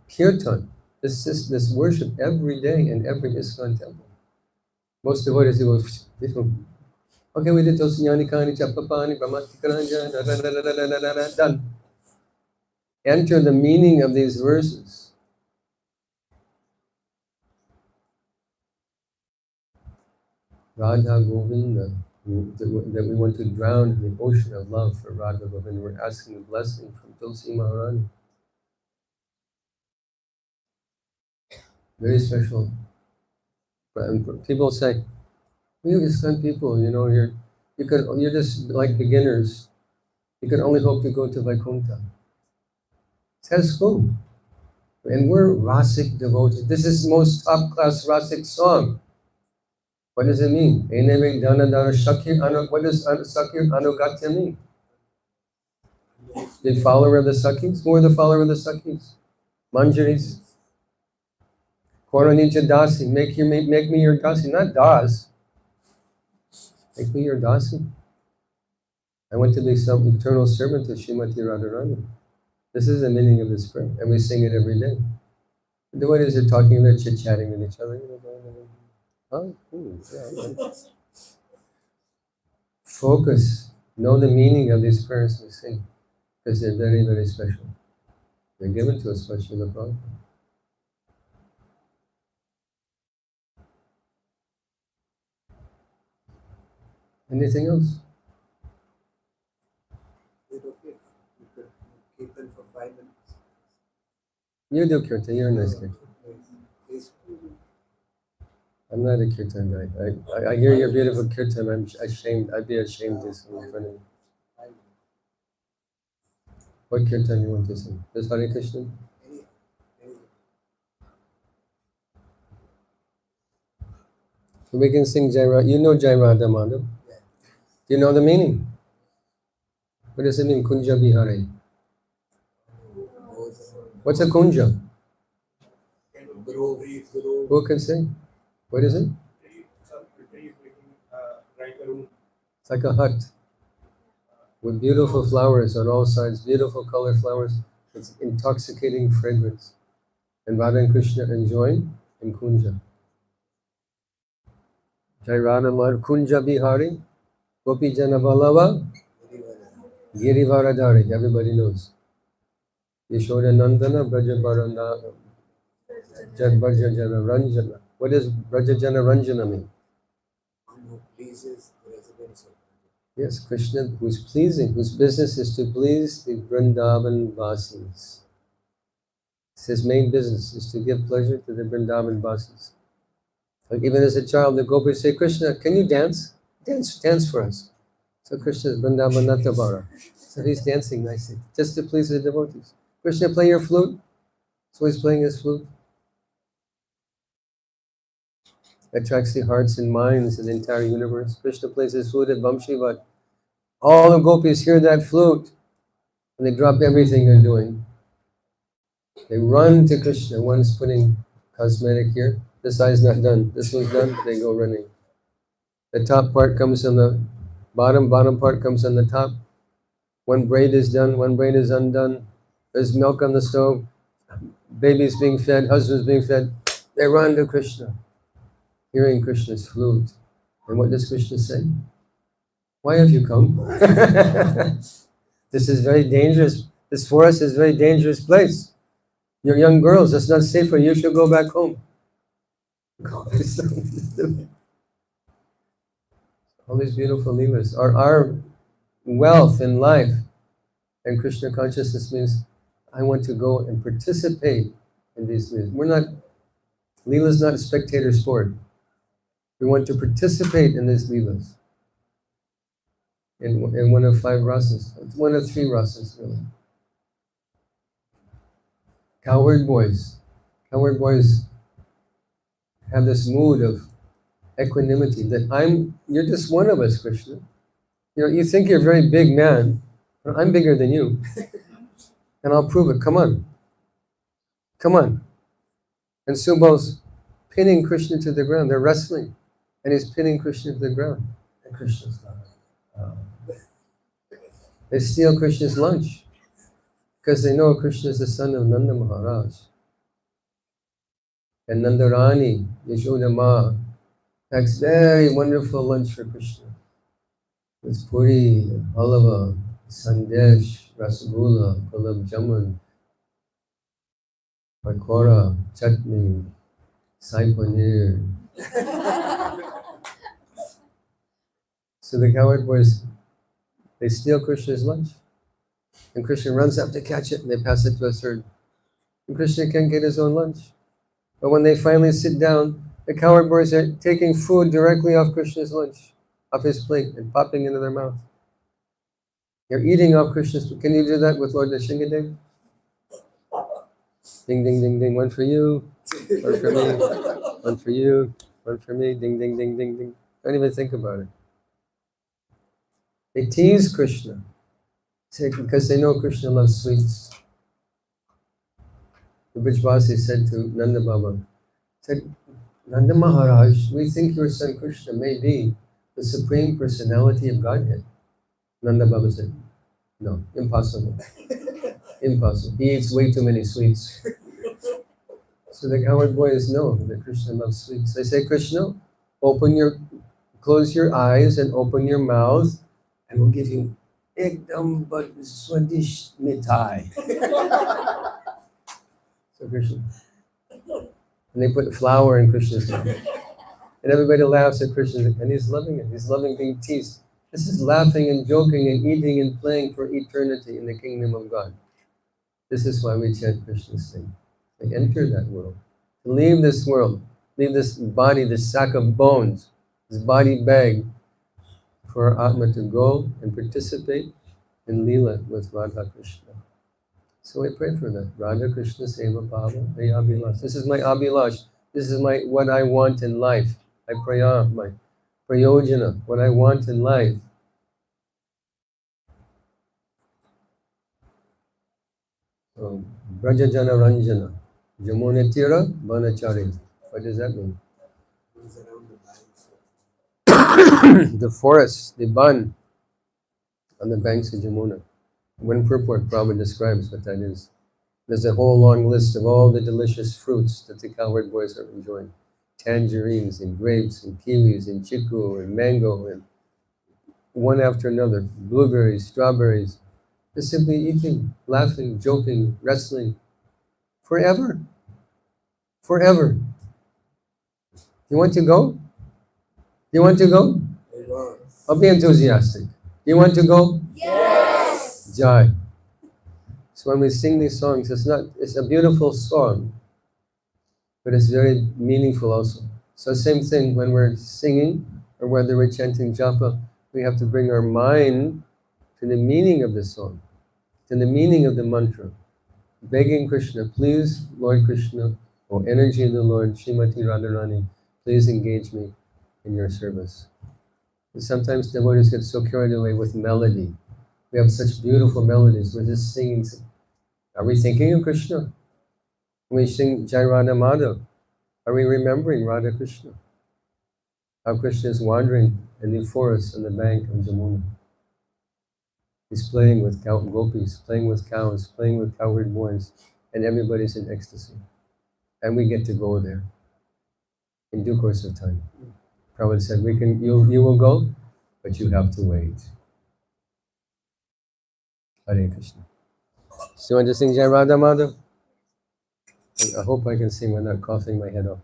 kirtan, this worship every day in every ISKCON temple. Most devotees will, okay, we did Tosiyani Kani Chapapani, Brahmatikaranja, done. Enter the meaning of these verses. Radha Govinda, that we want to drown in the ocean of love for Radha Govinda. We're asking a blessing from Tulsi Maharani. Very special. And people say, you ISKCON people, you're just like beginners. You can only hope to go to Vaikuntha. Says who? And we're Rasic devotees. This is the most top class Rasic song. What does it mean? What does Sakir Anugatya mean? The follower of the Sakis? Who are the follower of the Sakis? Manjaris. Koranija Dasi. Make me your Dasi. Not Das. Make me your Dasi. I want to be some eternal servant of Srimati Radharani. This is the meaning of this prayer, and we sing it every day. The devotees are talking, they're chit-chatting with each other. Oh, yeah. Focus, know the meaning of these prayers we sing, because they're very, very special. They're given to us by Srila Prabhupada. Anything else? Is it okay if we could keep them for 5 minutes? You do kirtan, you're a nice kid. Please. I'm not a kirtan guy. I hear your beautiful kirtan, I'm ashamed, I'd be ashamed to sing in front of you. What kirtan you want to sing? Just Hare Krishna? Any. So we can sing Jai Radha. You know Jai Radha Madhav? Yeah. Do you know the meaning? What does it mean, Kunja Bihari? What's a kunja? Grove. Who can sing? What is it? It's like a hut with beautiful flowers on all sides, beautiful color flowers. It's intoxicating fragrance. And Radha and Krishna enjoy in kunja. Jai Radha Madhav Kunja Bihari, Gopi Jana Vallabha, Girivaradhari, everybody knows. Yashoda Nandana, Braja Baranda, Braja Jana Ranjana. What does Braja Jana Ranjana mean? One who pleases the residents of Yes, Krishna, who's pleasing, whose business is to please the Vrindavan Vasis. It's his main business, is to give pleasure to the Vrindavan Vasis. Like even as a child, the gopis say, Krishna, can you dance? Dance for us. So Krishna is Vrindavan Natavara. So he's dancing nicely, just to please the devotees. Krishna, play your flute. So he's playing his flute. Attracts the hearts and minds of the entire universe. Krishna plays his flute at Vamshivat. All the gopis hear that flute and they drop everything they're doing. They run to Krishna. One's putting cosmetic here. This eye's not done. This one's done. They go running. The top part comes on the bottom part comes on the top. One braid is done, one braid is undone. There's milk on the stove. Baby's being fed, husband's being fed. They run to Krishna, hearing Krishna's flute. And what does Krishna say? Why have you come? This is very dangerous. This forest is a very dangerous place. You're young girls, it's not safe for you. You should go back home. All these beautiful leelas are our wealth in life. And Krishna consciousness means I want to go and participate in these leelas. Leela is not a spectator sport. We want to participate in these leelas. In one of 5 rasas, one of 3 rasas really. Cowherd boys have this mood of equanimity that you're just one of us, Krishna. You know, you think you're a very big man, but I'm bigger than you. And I'll prove it. Come on. And Subal's pinning Krishna to the ground. They're wrestling. And he's pinning Krishna to the ground. And Krishna's not. They steal Krishna's lunch. Because they know Krishna is the son of Nanda Maharaj. And Nandarani, Yashoda Ma, packs very wonderful lunch for Krishna. With puri, halava, sandesh, rasgulla, gulab jamun, pakora, chutney, sai paneer. So the cowherd boys, they steal Krishna's lunch. And Krishna runs up to catch it and they pass it to a third. And Krishna can't get his own lunch. But when they finally sit down, the cowherd boys are taking food directly off Krishna's lunch, off his plate, and popping into their mouth. You're eating off Krishna's plate. Can you do that with Lord Nishingadev? Ding, ding, ding, ding. One for you, one for me, one for you, one for me. Ding, ding, ding, ding, ding. Don't even think about it. They tease Krishna because they know Krishna loves sweets. The Brijvasi said to Nanda Baba, said, Nanda Maharaj, we think your son Krishna may be the Supreme Personality of Godhead. Nanda Baba said, no, impossible. Impossible. He eats way too many sweets. So the coward boys know that Krishna loves sweets. They say, Krishna, close your eyes and open your mouth, and we'll give you ekdam but swadish mithai. So Krishna, and they put flour in Krishna's mouth. And everybody laughs at Krishna, and he's loving it. He's loving being teased. This is laughing and joking and eating and playing for eternity in the kingdom of God. This is why we chant Krishna's name. They enter that world. Leave this world. Leave this body, this sack of bones, this body bag, for our Atma to go and participate in Leela with Radha Krishna. So I pray for that. Radha Krishna Seva Bhava May Abhilash. This is my Abhilash. This is what I want in life. I pray my prayojana, what I want in life. So, Brajajana Ranjana, Jamuna Tira, Banachari. What does that mean? The forest, the ban on the banks of Jamuna. One purport Prabhupada describes what that is. There's a whole long list of all the delicious fruits that the cowherd boys are enjoying. Tangerines and grapes and kiwis and chiku and mango and one after another. Blueberries, strawberries. Just simply eating, laughing, joking, wrestling. Forever. Forever. You want to go? You want to go? I'll be enthusiastic. You want to go? Yes! Jai. So when we sing these songs, it's a beautiful song, but it's very meaningful also. So same thing when we're singing or whether we're chanting japa, we have to bring our mind to the meaning of the song, to the meaning of the mantra. Begging Krishna, please, Lord Krishna, O energy of the Lord, Srimati Radharani, please engage me in your service. And sometimes devotees get so carried away with melody. We have such beautiful melodies, we're just singing. Are we thinking of Krishna? When we sing Jai Radha Madhav, are we remembering Radha Krishna? How Krishna is wandering in the forest on the bank of Jamuna. He's playing with gopis, playing with cows, playing with cowherd boys, and everybody's in ecstasy. And we get to go there in due course of time. Prabhupada said, you will go, but you have to wait. Hare Krishna. So you want to sing Jai Radha Madhav? I hope I can sing without coughing my head off.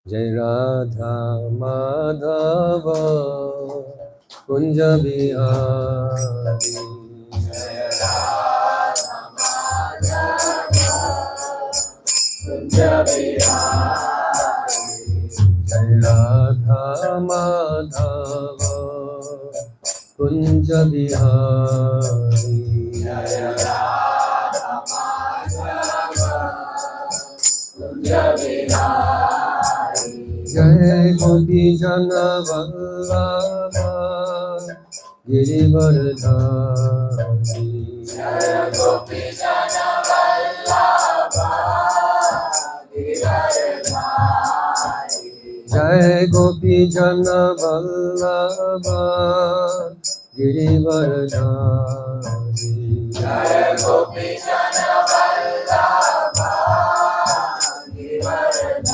Jai Radha Madhava Kunja Bihari Jai Radha Madhava Kunja Bihari Jai Radha Madhava Kunja Bihari Jai Radha Madhava Kunja Bihari Jai Gopi Jana Vallabha Girivardhari Jai Gopi Jana Vallabha Girivardhari Jai Gopi Jana Vallabha Girivardhari Jai Gopi Jana Vallabha Girivardhari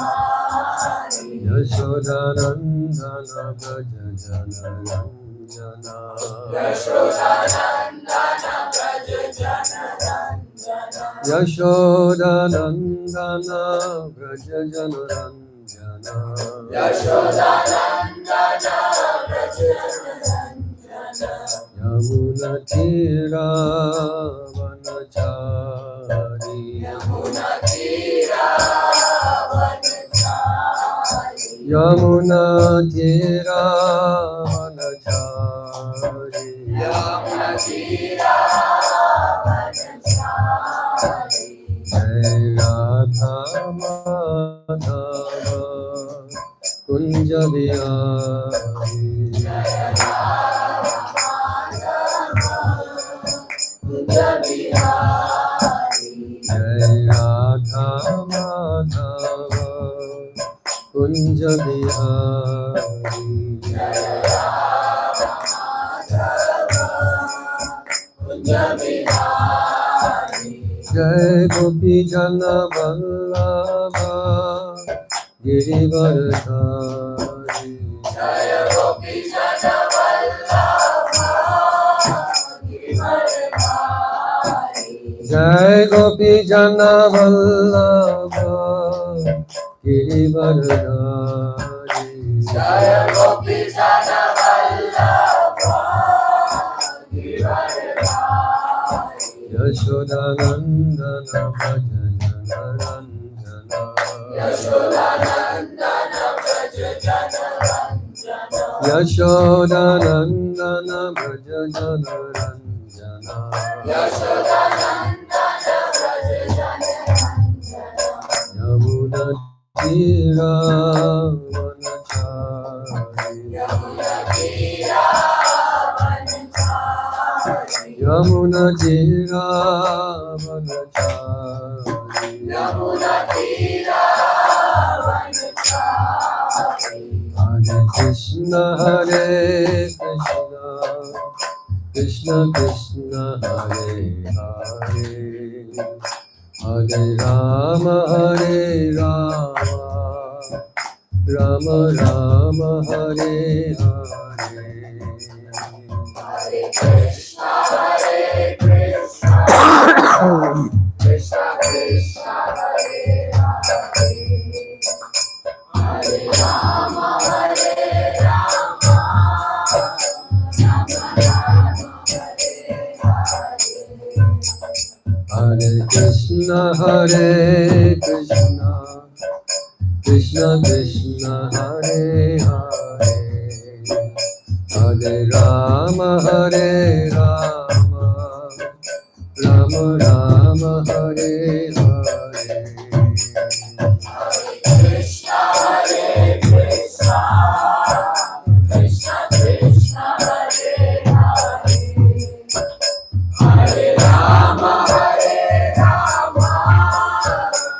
Yashodanandana Braja Jana Ranjana Yashodanandana Braja Jana Ranjana Yashodanandana Braja Jana Ranjana Yashodanandana Braja Jana Ranjana Yamuna Tira Vanachari Yamuna Tira Vanachari Yamuna Tira Vanachari Yamuna Tira Vanachari Jai Radha Madhava Kunja Bihari Jai Radha Madhava Kunja Bihari Jai Radha Madhava Kunja Bihari Jai Radha Madhava Jai Gopi Jana Vallabha Girivaradhari. Jai Gopi Jana Vallabha Girivaradhari. Yashodanandana Bhaja Janaranjana. Yashodanandana Bhaja Janaranjana. Yamuna Tira Vanachari. Yamuna Tira Vanachari. Hare Krishna Hare Krishna Krishna Krishna Hare Hare Hare Rama Hare Rama Rama Rama Hare Hare. Hare Krishna Hare Krishna Krishna Krishna Hare Hare Hare Rama Hare Rama Rama Rama Hare Hare. Hare Krishna Hare Krishna Krishna Krishna Hare Hare Hare Rama Hare Rama Rama Rama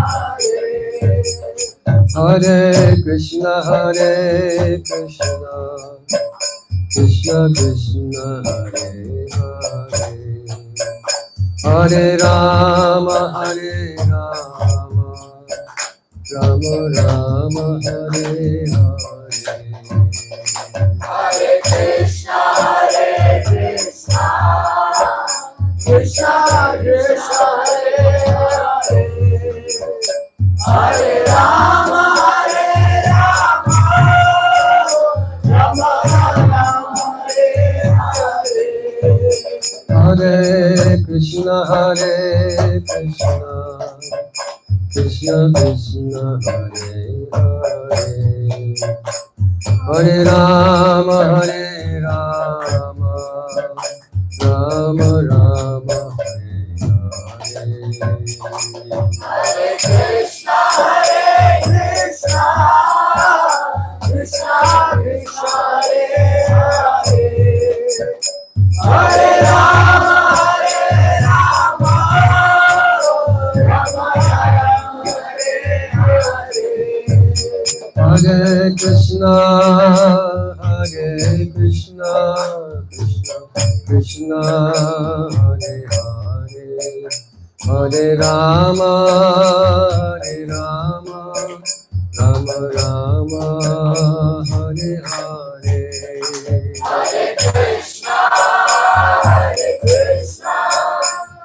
Hare Hare. Krishna Krishna Hare Hare, Hare Rama Hare Rama, Rama Rama Hare Hare. Hare Krishna Hare Krishna Krishna Krishna Hare Hare Hare Rama Hare Rama Rama Rama Hare Hare. Hare Krishna Krishna, Krishna Krishna Hare Hare, Hare Rama Rama, Rama Rama Hare Hare. Hare Krishna Krishna Krishna Hare Hare Hare Rama Rama Rama Hare Hare. Hare Krishna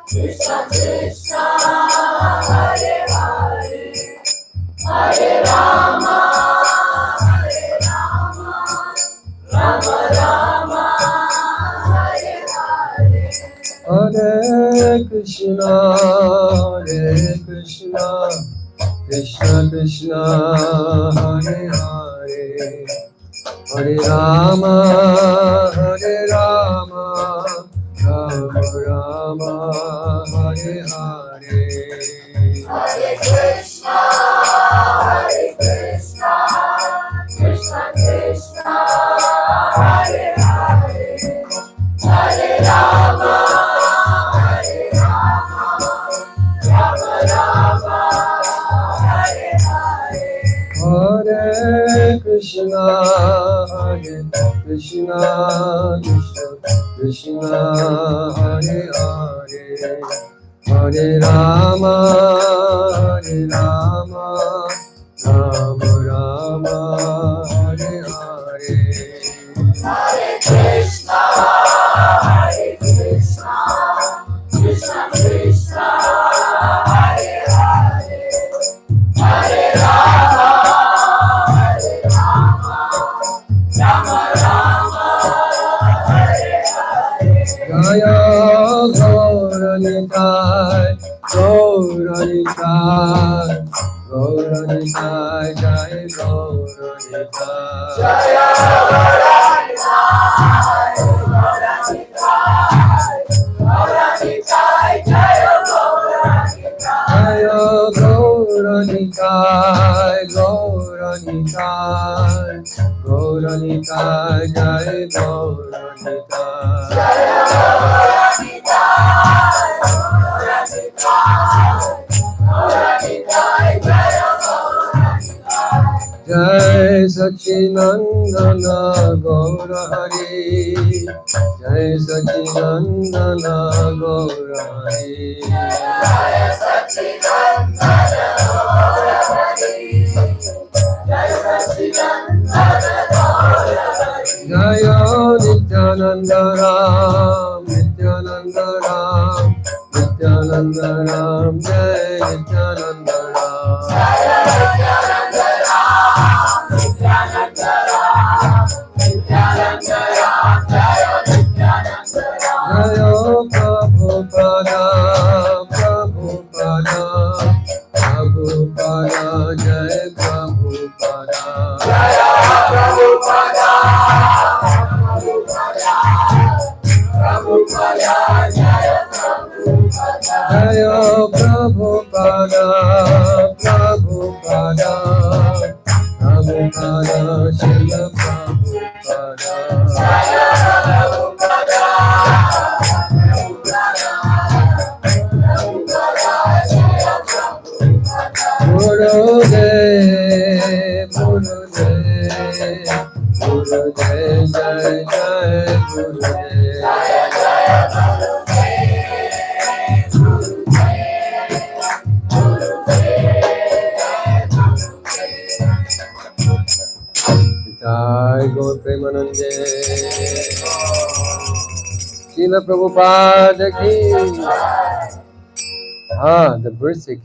Krishna Krishna Hare Hare, Hare Rama Rama Rama Hare Hare. Hare Krishna Krishna Krishna Hare Hare Hare Rama Rama Rama Hare Hare. Hare Krishna Krishna Krishna Hare Hare, Hare Rama Rama Rama Hare Hare. Hare Krishna Krishna Hare Hare Hare Rama Rama Rama Hare Hare Hare Krishna, Krishna Krishna, Hare Hare, Hare Rama, Rama Rama, Hare Hare. Jaya Gauranitai Gauranitai Gauranitai Jaya Gauranitai Jaya Gauranitai, Gauranitai, Jaya Gauranitai. Jaya Gauranitai Gauranitai Gauranitai Jaya Gauranitai Jaya Gauranitai, Gauranitai, Jaya Gauranitai. Jai Sachinandana Gaura Hari Jai Sachinandana Gaura Hari Jaya Satchidananda Gaura Hari, Jaya Satchidananda Gaura Hari. Jaya Nityananda Ram Nityananda Ram Nityananda Ram Jai Nityananda Ram Jaya Nityananda Ram, Nityananda Ram, Nityananda Ram, Jaya Nityananda Ram. Jaya Prabhupada Prabhupada Prabhupada Jai Prabhupada Jaya Prabhupada, Prabhupada, Prabhupada, Jaya Prabhupada. Jaya Prabhupada Prabhupada Prabhupada Srila Prabhupada Jaya Prabhupada, Prabhupada, Prabhupada, Jaya Prabhupada. Gurudev Gurudev Gurudev Jai Jai Gurudev Jaya Jaya Gurudev, Gurudev, Gurudev, Gurudev. Jai Gaur Premanande Srila Prabhupada ki the birthday cake.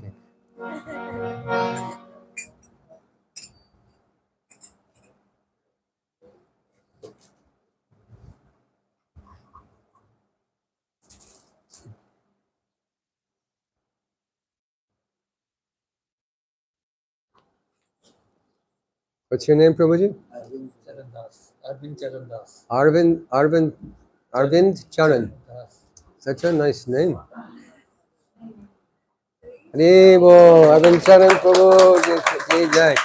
What's your name, Prabhuji? Arvind Charan Das. Arvind Charan. Such a nice name. Hare Bol, Arvind Charan Prabhu. Jai Jai.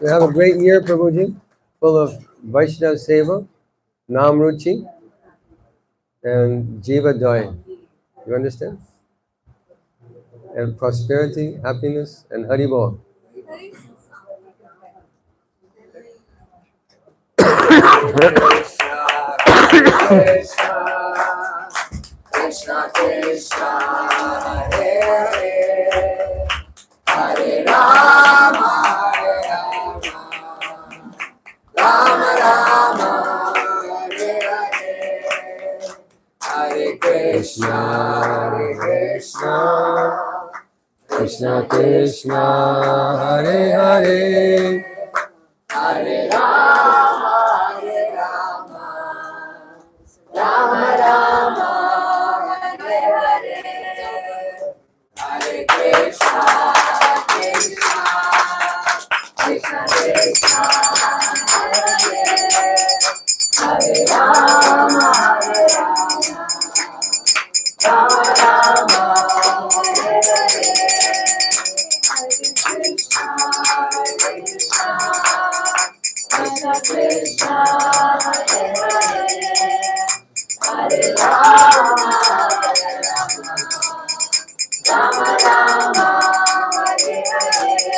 We have a great year, Prabhuji, full of Vaishnava Seva, Nam Ruchi, and Jiva Joy. You understand? And prosperity, happiness, and Hari Bol. Krishna Krishna, Hare Hare, Hare Rama, Hare Rama, Rama Rama, Hare Hare, Hare Krishna, Hare Krishna, Krishna Krishna, Hare Hare, Hare Rama, Hare Rama, Rama Rama, Hare Hare, Hare Krishna, Krishna, Krishna Krishna, Hare Hare, Hare Rama, Hare Rama, Rama Rama, Hare Hare, Hare Krishna, Krishna, Krishna Krishna, Hare Hare, Hare Rama, Hare Rama, Rama Rama, Hare Hare.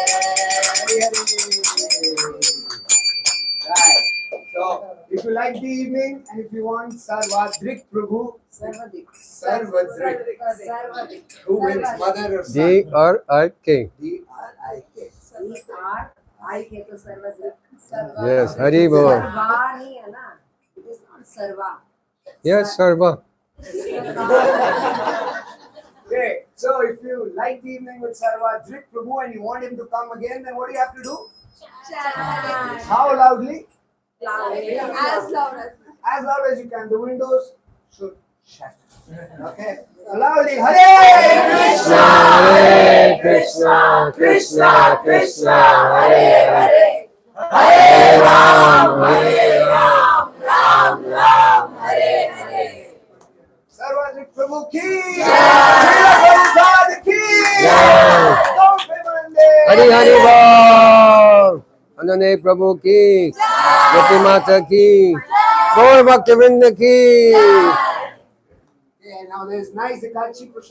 Right. So, if you like the evening, and if you want Sarvadrik Prabhu, Sarvadrik. Sarvadrik, who wins mother or son? D-R-I-K. D-R-I-K. R-I-K to Sarvadrik. Yes, Hari Bol. Sarva nahi hai na. It is not Sarva. Yes, Sarva. Okay, so if you like the evening with Sarvadrik Prabhu and you want him to come again, then what do you have to do? Chant. How loudly? Loudly. As loud as. As loud as you can. The windows should shut. Okay? So loudly, Hare Krishna! Hare Krishna, Krishna, Krishna, Hare Hare. Hare Ram, Ram Ram, Hare Hare. Sarvadrik Prabhu ki! Prabhupada ki! Don't Hari Hari Bol. Anane Prabhu ki. Gati Mata ki. Gaur Bhakti Vrinda ki. Okay, now there's nice Ekachi Prasad.